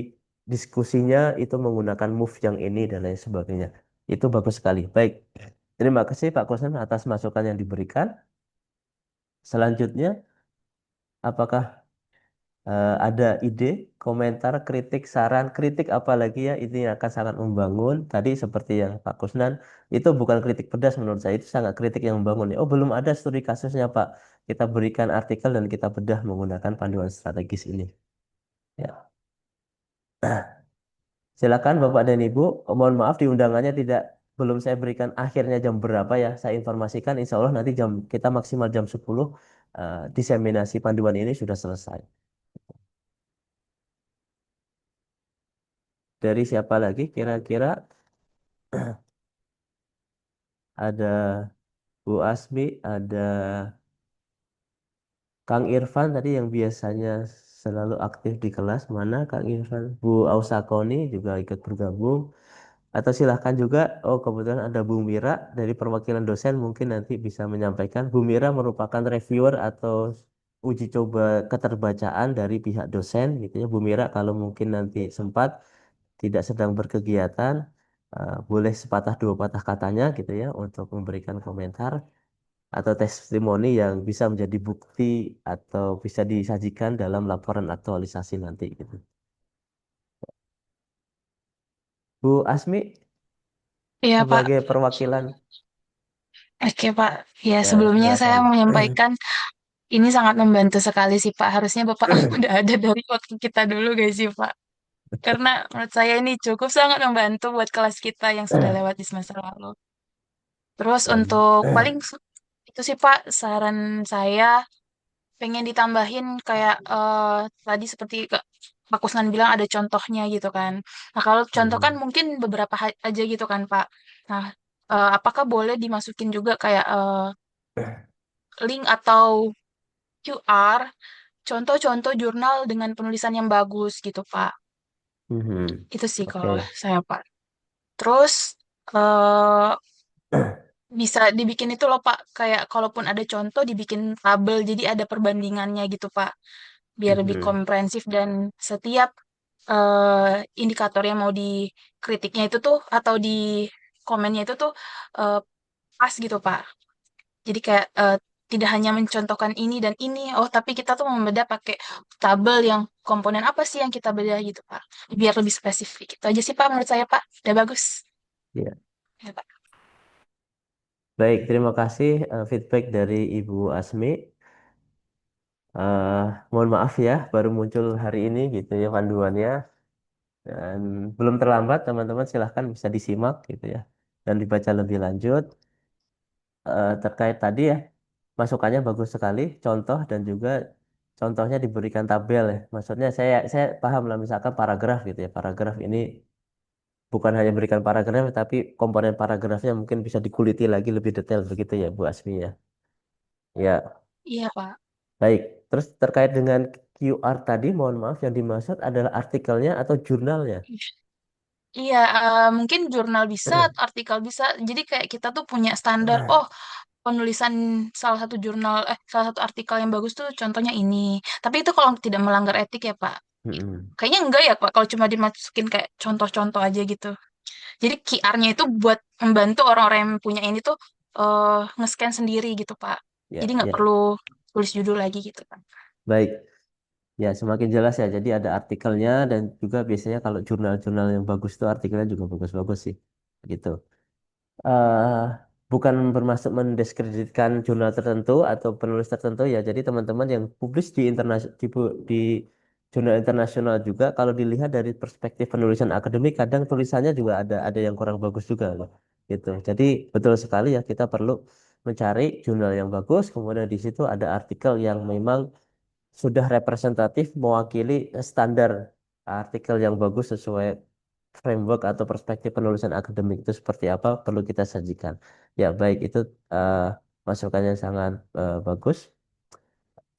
diskusinya itu menggunakan move yang ini dan lain sebagainya. Itu bagus sekali. Baik, terima kasih Pak Kosen atas masukan yang diberikan. Selanjutnya, apakah ada ide, komentar, kritik, saran, kritik apalagi ya ini akan sangat membangun. Tadi seperti yang Pak Kusnan itu bukan kritik pedas menurut saya itu sangat kritik yang membangun. Ya. Oh belum ada studi kasusnya Pak. Kita berikan artikel dan kita bedah menggunakan panduan strategis ini. Ya. Silakan Bapak dan Ibu. Oh, mohon maaf di undangannya tidak belum saya berikan akhirnya jam berapa ya. Saya informasikan Insya Allah nanti jam kita maksimal jam 10 diseminasi panduan ini sudah selesai. Dari siapa lagi kira-kira ada Bu Asmi, ada Kang Irfan tadi yang biasanya selalu aktif di kelas. Mana Kang Irfan? Bu Ausakoni juga ikut bergabung. Atau silahkan juga, oh kebetulan ada Bu Mira dari perwakilan dosen mungkin nanti bisa menyampaikan. Bu Mira merupakan reviewer atau uji coba keterbacaan dari pihak dosen gitu ya. Bu Mira kalau mungkin nanti sempat tidak sedang berkegiatan, boleh sepatah dua patah katanya gitu ya untuk memberikan komentar atau testimoni yang bisa menjadi bukti atau bisa disajikan dalam laporan aktualisasi nanti gitu. Bu Asmi Iya, Pak. sebagai perwakilan Oke, Pak. Ya, ya sebelumnya saya silakan. menyampaikan ini sangat membantu sekali sih, Pak. Harusnya Bapak udah ada dari waktu kita dulu, guys sih, Pak. Karena menurut saya ini cukup sangat membantu buat kelas kita yang sudah lewat di semester lalu. Terus Dan untuk paling itu sih, Pak, saran saya pengen ditambahin kayak tadi seperti Pak Kusnan bilang ada contohnya gitu kan. Nah, kalau contoh kan Hmm. mungkin beberapa aja gitu kan, Pak. Nah, apakah boleh dimasukin juga kayak link atau QR contoh-contoh jurnal dengan penulisan yang bagus gitu, Pak. Mhm. Itu sih kalau Oke. saya, Pak. Terus eh bisa dibikin itu loh, Pak. Kayak kalaupun ada contoh dibikin tabel jadi ada perbandingannya gitu, Pak. Biar lebih Mhm. komprehensif dan setiap indikator yang mau dikritiknya itu tuh atau di komennya itu tuh eh, pas gitu Pak. Jadi kayak tidak hanya mencontohkan ini dan ini, oh tapi kita tuh membedah pakai tabel yang komponen apa sih yang kita bedah gitu Pak. Biar lebih spesifik. Itu aja sih Pak menurut saya Pak. Udah bagus. Ya. Ya, Pak. Baik, terima kasih feedback dari Ibu Asmi. Eh, mohon maaf ya, baru muncul hari ini gitu ya panduannya. Dan belum terlambat, teman-teman silahkan bisa disimak gitu ya. Dan dibaca lebih lanjut. Terkait tadi ya, masukannya bagus sekali, contoh dan juga contohnya diberikan tabel ya. Maksudnya saya paham lah misalkan paragraf gitu ya. Paragraf ini bukan hanya berikan paragraf tapi komponen paragrafnya mungkin bisa dikuliti lagi lebih detail begitu ya Bu Asmi ya. Ya, Iya, Pak. baik. Terus terkait dengan QR tadi, mohon maaf yang dimaksud adalah artikelnya atau jurnalnya. Iya, mungkin jurnal bisa, atau artikel bisa. Jadi kayak kita tuh punya standar, oh penulisan salah satu artikel yang bagus tuh contohnya ini. Tapi itu kalau tidak melanggar etik ya, Pak. Mm-mm. Kayaknya enggak ya, Pak, kalau cuma dimasukin kayak contoh-contoh aja gitu. Jadi QR-nya itu buat membantu orang-orang yang punya ini tuh nge-scan sendiri gitu, Pak. Ya, Jadi nggak ya. perlu tulis judul lagi gitu, Pak. Baik. Ya, semakin jelas ya. Jadi ada artikelnya dan juga biasanya kalau jurnal-jurnal yang bagus itu artikelnya juga bagus-bagus sih. Gitu. eh Bukan bermaksud mendiskreditkan jurnal tertentu atau penulis tertentu ya. Jadi teman-teman yang publis di di jurnal internasional juga kalau dilihat dari perspektif penulisan akademik kadang tulisannya juga ada yang kurang bagus juga loh. Gitu. Jadi betul sekali ya kita perlu mencari jurnal yang bagus, kemudian di situ ada artikel yang memang sudah representatif mewakili standar artikel yang bagus sesuai framework atau perspektif penulisan akademik itu seperti apa perlu kita sajikan. Ya, baik itu eh, masukannya sangat bagus.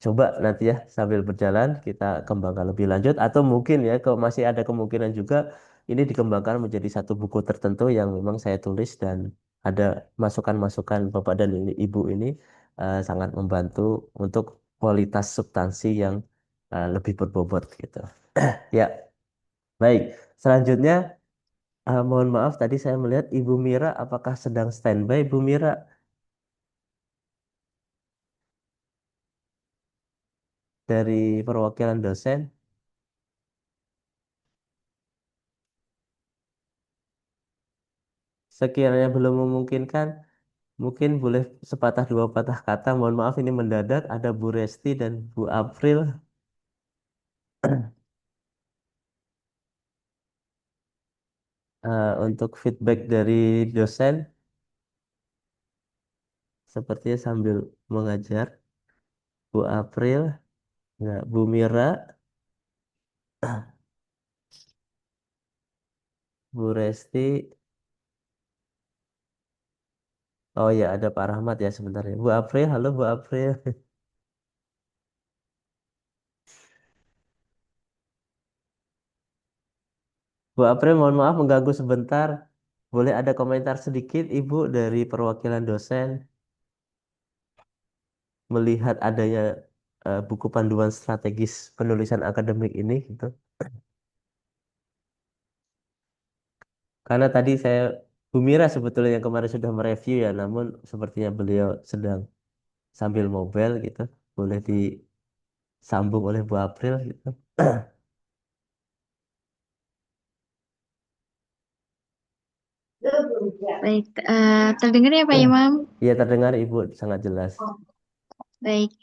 Coba nanti ya sambil berjalan kita kembangkan lebih lanjut atau mungkin ya kalau masih ada kemungkinan juga ini dikembangkan menjadi satu buku tertentu yang memang saya tulis dan ada masukan-masukan Bapak dan Ibu ini sangat membantu untuk kualitas substansi yang lebih berbobot gitu. Ya, baik. Selanjutnya mohon maaf tadi saya melihat Ibu Mira apakah sedang standby Bu Mira dari perwakilan dosen? Sekiranya belum memungkinkan, mungkin boleh sepatah dua patah kata. Mohon maaf ini mendadak. Ada Bu Resti dan Bu April untuk feedback dari dosen. Sepertinya sambil mengajar. Bu April, ya, Bu Mira, Bu Resti. Oh ya, ada Pak Rahmat ya sebenarnya. Bu April, halo Bu April. Bu April, mohon maaf mengganggu sebentar. Boleh ada komentar sedikit Ibu dari perwakilan dosen melihat adanya buku panduan strategis penulisan akademik ini gitu. Karena tadi saya Bu Mira sebetulnya yang kemarin sudah mereview ya, namun sepertinya beliau sedang sambil mobile gitu. Boleh disambung oleh Bu April gitu. Baik, terdengar ya Pak Imam? Iya terdengar Ibu sangat jelas. Baik,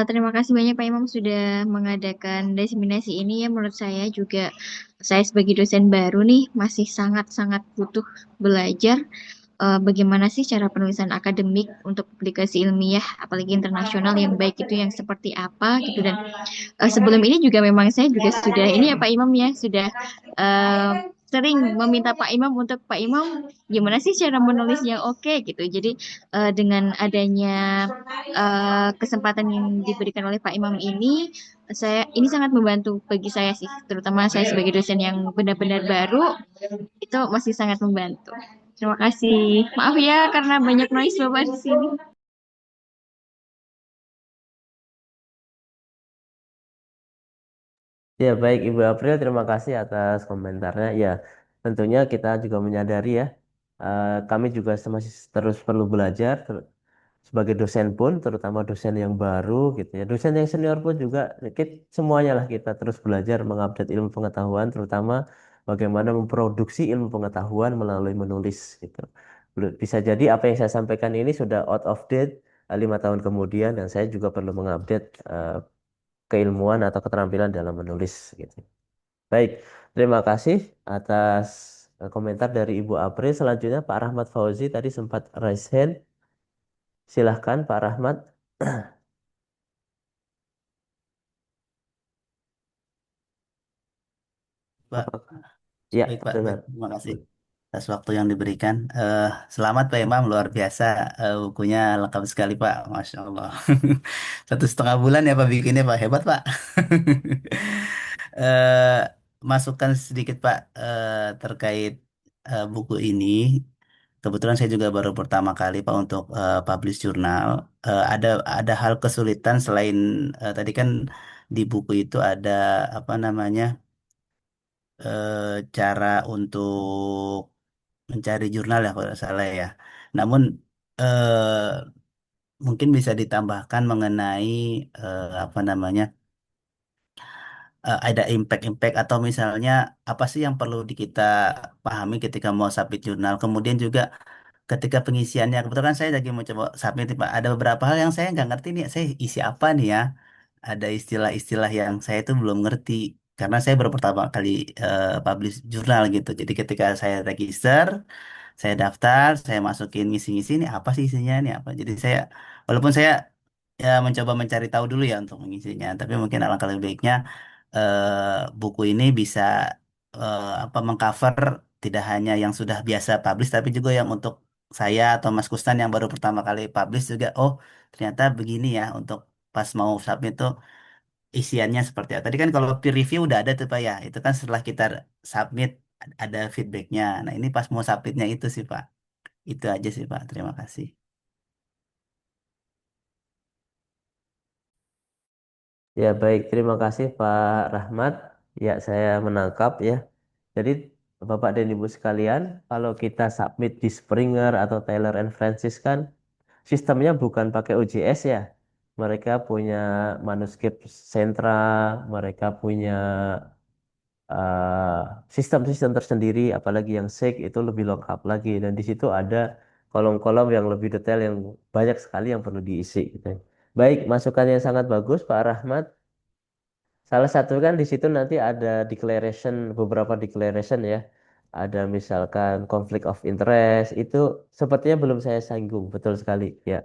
terima kasih banyak Pak Imam sudah mengadakan diseminasi ini ya. Menurut saya juga, saya sebagai dosen baru nih masih sangat-sangat butuh belajar bagaimana sih cara penulisan akademik untuk publikasi ilmiah, apalagi internasional yang baik itu yang seperti apa gitu. Dan sebelum ini juga memang saya juga sudah ini ya Pak Imam ya, sudah eh, sering meminta Pak Imam untuk Pak Imam gimana sih cara menulis yang oke gitu. Jadi dengan adanya kesempatan yang diberikan oleh Pak Imam ini sangat membantu bagi saya sih, terutama saya sebagai dosen yang benar-benar baru itu masih sangat membantu. Terima kasih. Maaf ya karena banyak noise Bapak di sini. Ya, baik Ibu April, terima kasih atas komentarnya. Ya, tentunya kita juga menyadari ya, kami juga masih terus perlu belajar sebagai dosen pun, terutama dosen yang baru gitu ya. Dosen yang senior pun juga, semuanya lah kita terus belajar mengupdate ilmu pengetahuan, terutama bagaimana memproduksi ilmu pengetahuan melalui menulis gitu. Bisa jadi apa yang saya sampaikan ini sudah out of date 5 tahun kemudian, dan saya juga perlu mengupdate keilmuan atau keterampilan dalam menulis gitu. Baik, terima kasih atas komentar dari Ibu April. Selanjutnya Pak Rahmat Fauzi tadi sempat raise hand. Silahkan Pak Rahmat. Pak. Apakah? Ya, Baik, Pak. dengar. Baik. Terima kasih atas waktu yang diberikan. Selamat Pak Imam, luar biasa. Bukunya lengkap sekali, Pak. Masya Allah. 1,5 bulan ya Pak bikinnya, Pak. Hebat, Pak. Eh, Masukan sedikit, Pak, terkait buku ini. Kebetulan saya juga baru pertama kali Pak untuk publish jurnal. Ada hal kesulitan selain tadi kan di buku itu ada apa namanya cara untuk mencari jurnal ya kalau tidak salah ya. Namun mungkin bisa ditambahkan mengenai apa namanya ada impact-impact atau misalnya apa sih yang perlu kita pahami ketika mau submit jurnal. Kemudian juga ketika pengisiannya, kebetulan saya lagi mau coba submit nih, Pak. Ada beberapa hal yang saya nggak ngerti nih, saya isi apa nih ya. Ada istilah-istilah yang saya itu belum ngerti karena saya baru pertama kali publish jurnal gitu. Jadi ketika saya register, saya daftar, saya masukin ngisi-ngisi ini apa sih isinya ini apa. Jadi saya walaupun saya ya mencoba mencari tahu dulu ya untuk mengisinya, tapi mungkin alangkah lebih baiknya buku ini bisa apa mengcover tidak hanya yang sudah biasa publish tapi juga yang untuk saya atau Mas Kustan yang baru pertama kali publish juga oh ternyata begini ya untuk pas mau submit tuh isiannya seperti apa. Tadi kan kalau peer review udah ada tuh Pak ya. Itu kan setelah kita submit ada feedbacknya. Nah ini pas mau submitnya itu sih Pak. Itu aja sih Pak. Terima kasih. Ya, baik. Terima kasih Pak Rahmat. Ya, saya menangkap ya. Jadi, Bapak dan Ibu sekalian, kalau kita submit di Springer atau Taylor and Francis kan, sistemnya bukan pakai OJS ya. Mereka punya manuskrip sentral, mereka punya eh, sistem-sistem tersendiri, apalagi yang SIG itu lebih lengkap lagi. Dan di situ ada kolom-kolom yang lebih detail yang banyak sekali yang perlu diisi. Gitu. Baik, masukan yang sangat bagus Pak Rahmat. Salah satu kan di situ nanti ada declaration, beberapa declaration ya. Ada misalkan conflict of interest, itu sepertinya belum saya singgung, betul sekali. Ya.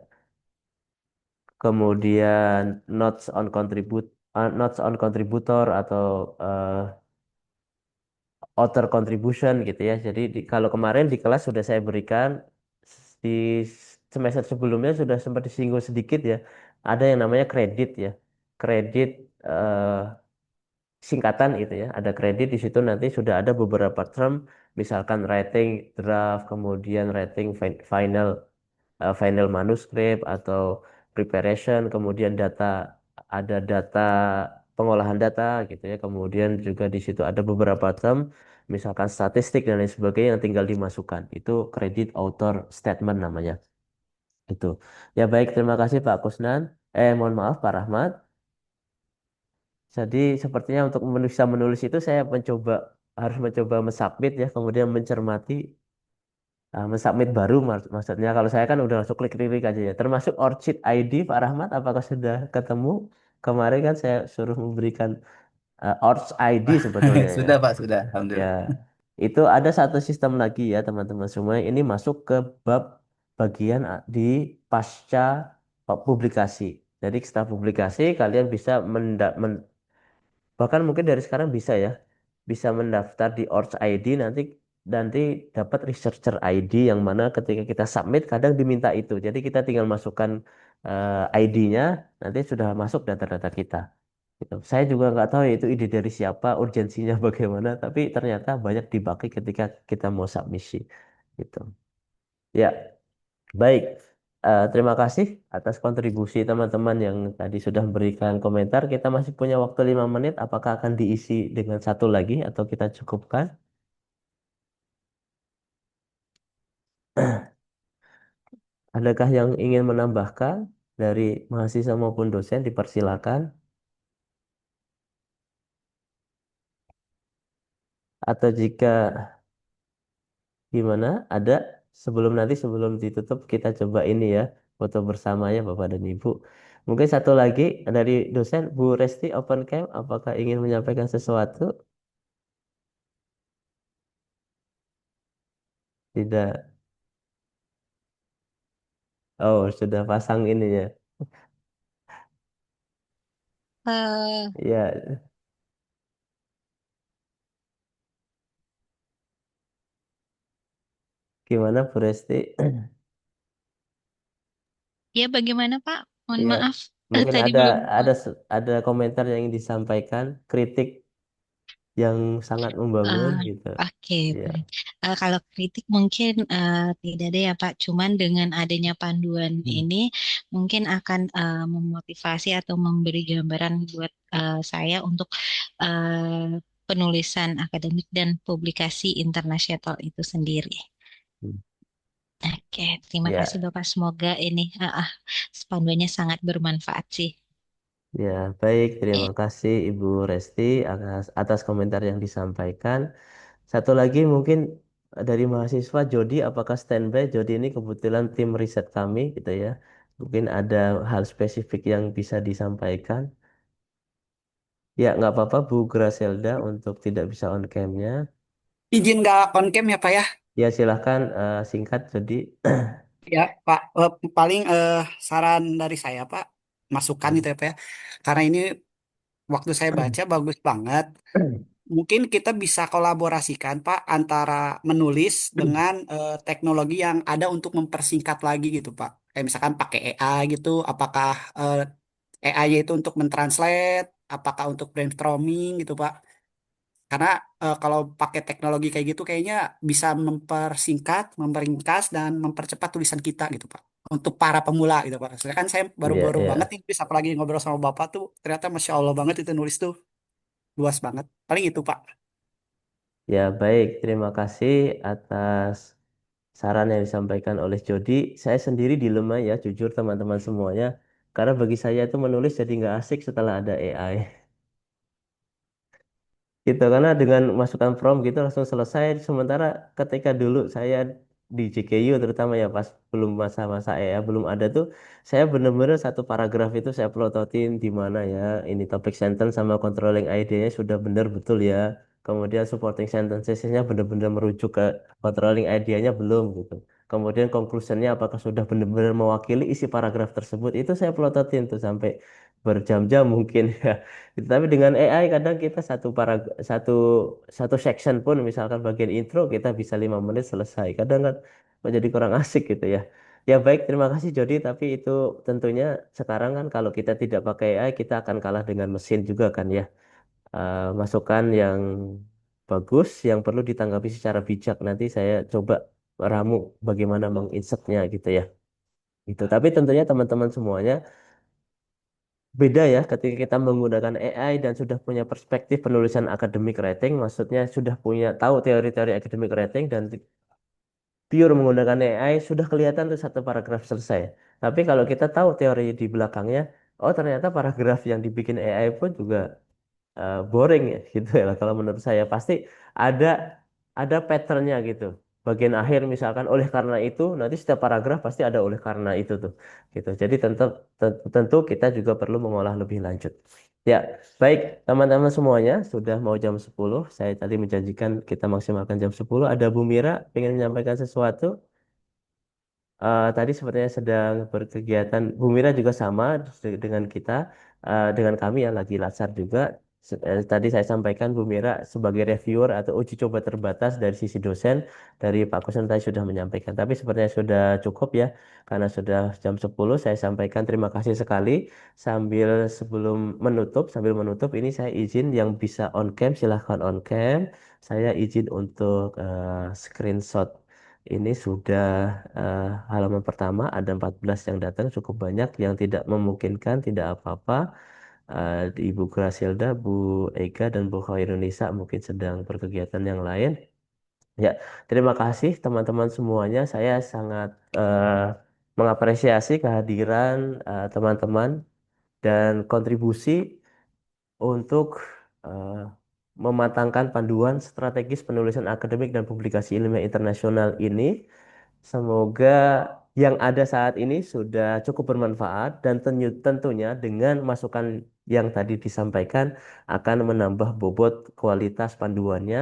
Kemudian notes on contributor atau author contribution gitu ya. Jadi kalau kemarin di kelas sudah saya berikan di semester sebelumnya sudah sempat disinggung sedikit ya. Ada yang namanya kredit ya. Kredit singkatan itu ya. Ada kredit di situ nanti sudah ada beberapa term misalkan writing draft, kemudian writing final final manuskrip atau preparation, kemudian data ada data pengolahan data gitu ya. Kemudian juga di situ ada beberapa term misalkan statistik dan lain sebagainya yang tinggal dimasukkan. Itu kredit author statement namanya. Itu. Ya baik, terima kasih Pak Kusnan. Mohon maaf Pak Rahmat. Jadi sepertinya untuk bisa menulis itu saya harus mencoba mensubmit ya, kemudian mencermati mensubmit baru maksudnya kalau saya kan udah langsung klik aja ya. Termasuk Orchid ID Pak Rahmat apakah sudah ketemu? Kemarin kan saya suruh memberikan Orchid ID sebetulnya ya. Sudah Pak, sudah. Ya, Alhamdulillah. itu ada satu sistem lagi ya teman-teman semua. Ini masuk ke bab bagian di pasca publikasi. Jadi setelah publikasi kalian bisa bahkan mungkin dari sekarang bisa ya, bisa mendaftar di Orch ID nanti dapat researcher ID yang mana ketika kita submit kadang diminta itu. Jadi kita tinggal masukkan ID-nya, nanti sudah masuk data-data kita. Gitu. Saya juga nggak tahu ya itu ide dari siapa, urgensinya bagaimana, tapi ternyata banyak dipakai ketika kita mau submisi. Gitu. Ya, baik. Terima kasih atas kontribusi teman-teman yang tadi sudah memberikan komentar. Kita masih punya waktu 5 menit. Apakah akan diisi dengan satu lagi atau kita cukupkan? Adakah yang ingin menambahkan dari mahasiswa maupun dosen? Dipersilakan. Atau jika gimana? Ada sebelum ditutup kita coba ini ya foto bersama ya Bapak dan Ibu. Mungkin satu lagi dari dosen Bu Resti Open Camp. Apakah ingin menyampaikan sesuatu? Tidak. Oh, sudah pasang ini ya. Eh, Ya, Gimana Bu Resti? Ya, bagaimana Pak? Mohon Ya, maaf, mungkin tadi ada belum. ada komentar yang ingin disampaikan, kritik yang sangat membangun eh, gitu. oke, Ya. baik. Kalau kritik mungkin tidak ada ya Pak. Cuman dengan adanya panduan Hmm. ini mungkin akan memotivasi atau memberi gambaran buat saya untuk penulisan akademik dan publikasi internasional itu sendiri. Hmm. Oke, terima kasih Ya, Bapak. Semoga ini panduannya sangat bermanfaat sih. ya, baik. Terima Eh, kasih Ibu Resti atas komentar yang disampaikan. Satu lagi mungkin dari mahasiswa Jody, apakah standby? Jody ini kebetulan tim riset kami gitu ya. Mungkin ada hal spesifik yang bisa disampaikan. Ya, nggak apa-apa Bu Graselda untuk tidak bisa on cam-nya. Izin nggak on-cam ya Pak ya? Ya, silahkan singkat Jody. Ya Pak, paling saran dari saya Pak, masukan itu ya Pak ya. Karena ini waktu saya baca bagus banget. Mungkin kita bisa kolaborasikan Pak antara menulis dengan teknologi yang ada untuk mempersingkat lagi gitu Pak. Kayak misalkan pakai AI gitu, apakah AI itu untuk mentranslate, apakah untuk brainstorming gitu Pak. Karena kalau pakai teknologi kayak gitu kayaknya bisa mempersingkat, memperingkas dan mempercepat tulisan kita gitu Pak. Untuk para pemula gitu Pak. Soalnya kan saya Ya, baru-baru banget ya. nih bisa apalagi ngobrol sama Bapak tuh ternyata Masya Allah banget itu nulis tuh luas banget. Paling itu Pak. Ya, baik. Terima kasih atas saran yang disampaikan oleh Jody. Saya sendiri dilema ya, jujur teman-teman semuanya. Karena bagi saya itu menulis jadi nggak asik setelah ada AI. Gitu karena dengan masukkan prompt gitu langsung selesai. Sementara ketika dulu saya di JKU terutama ya pas belum masa-masa AI belum ada tuh, saya bener-bener satu paragraf itu saya plototin di mana ya ini topic sentence sama controlling ID-nya sudah benar betul ya. Kemudian supporting sentences-nya benar-benar merujuk ke controlling idea-nya belum gitu. Kemudian conclusion-nya apakah sudah benar-benar mewakili isi paragraf tersebut itu saya plototin tuh sampai berjam-jam mungkin ya. Tapi dengan AI kadang kita satu satu section pun misalkan bagian intro kita bisa 5 menit selesai. Kadang kan menjadi kurang asik gitu ya. Ya baik, terima kasih Jody. Tapi itu tentunya sekarang kan kalau kita tidak pakai AI kita akan kalah dengan mesin juga kan ya. Masukan yang bagus yang perlu ditanggapi secara bijak. Nanti saya coba ramu bagaimana menginsertnya gitu ya. Itu. Tapi tentunya teman-teman semuanya beda ya ketika kita menggunakan AI dan sudah punya perspektif penulisan academic writing, maksudnya sudah punya tahu teori-teori academic writing dan pure menggunakan AI sudah kelihatan tuh satu paragraf selesai. Tapi kalau kita tahu teori di belakangnya, oh ternyata paragraf yang dibikin AI pun juga boring ya gitu ya kalau menurut saya pasti ada patternnya gitu bagian akhir misalkan oleh karena itu nanti setiap paragraf pasti ada oleh karena itu tuh gitu jadi tentu kita juga perlu mengolah lebih lanjut ya baik teman-teman semuanya sudah mau jam 10 saya tadi menjanjikan kita maksimalkan jam 10 ada Bu Mira ingin menyampaikan sesuatu. Tadi sepertinya sedang berkegiatan. Bu Mira juga sama dengan kita, dengan kami yang lagi latsar juga. Tadi saya sampaikan Bu Mira sebagai reviewer atau uji coba terbatas dari sisi dosen, dari Pak Kusen tadi sudah menyampaikan. Tapi sepertinya sudah cukup ya, karena sudah jam 10. Saya sampaikan terima kasih sekali. Sambil menutup ini saya izin yang bisa on cam silahkan on cam. Saya izin untuk screenshot ini sudah halaman pertama ada 14 yang datang cukup banyak yang tidak memungkinkan tidak apa-apa. Ibu Grasilda, Bu Ega dan Bu Khairunisa mungkin sedang berkegiatan yang lain. Ya, terima kasih teman-teman semuanya. Saya sangat mengapresiasi kehadiran teman-teman dan kontribusi untuk eh, mematangkan panduan strategis penulisan akademik dan publikasi ilmiah internasional ini. Semoga yang ada saat ini sudah cukup bermanfaat dan tentunya dengan masukan yang tadi disampaikan akan menambah bobot kualitas panduannya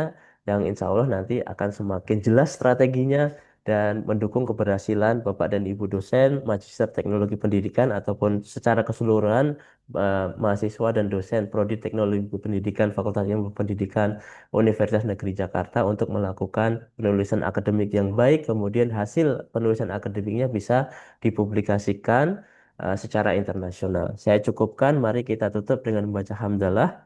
yang insya Allah nanti akan semakin jelas strateginya dan mendukung keberhasilan Bapak dan Ibu dosen, Magister Teknologi Pendidikan ataupun secara keseluruhan mahasiswa dan dosen Prodi Teknologi Pendidikan Fakultas Ilmu Pendidikan Universitas Negeri Jakarta untuk melakukan penulisan akademik yang baik, kemudian hasil penulisan akademiknya bisa dipublikasikan secara internasional. Saya cukupkan, mari kita tutup dengan membaca hamdalah.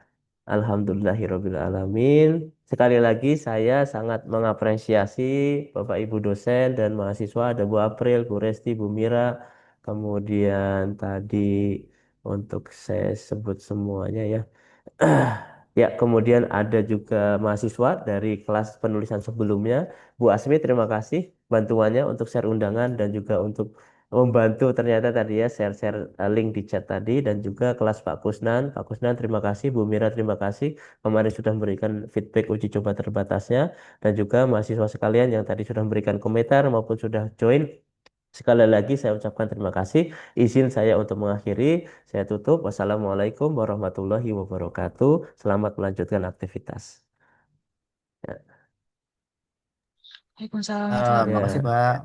Alhamdulillahirabbil alamin. Sekali lagi saya sangat mengapresiasi Bapak Ibu dosen dan mahasiswa, ada Bu April, Bu Resti, Bu Mira, kemudian tadi untuk saya sebut semuanya ya. Ya, kemudian ada juga mahasiswa dari kelas penulisan sebelumnya. Bu Asmi, terima kasih bantuannya untuk share undangan dan juga untuk membantu ternyata tadi ya share-share link di chat tadi dan juga kelas Pak Kusnan. Pak Kusnan, terima kasih. Bu Mira, terima kasih. Kemarin sudah memberikan feedback uji coba terbatasnya dan juga mahasiswa sekalian yang tadi sudah memberikan komentar maupun sudah join. Sekali lagi saya ucapkan terima kasih. Izin saya untuk mengakhiri. Saya tutup. Wassalamualaikum warahmatullahi wabarakatuh. Selamat melanjutkan aktivitas. Ya, Waalaikumsalam warahmatullahi Makasih ya, wabarakatuh. Pak.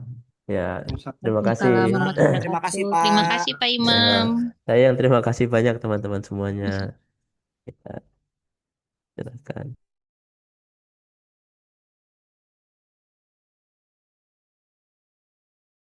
ya. Terima kasih. Waalaikumsalam warahmatullahi Terima kasih wabarakatuh. Terima Pak. kasih Pak Ya, Imam. saya yang terima kasih banyak teman-teman semuanya. Kita silakan.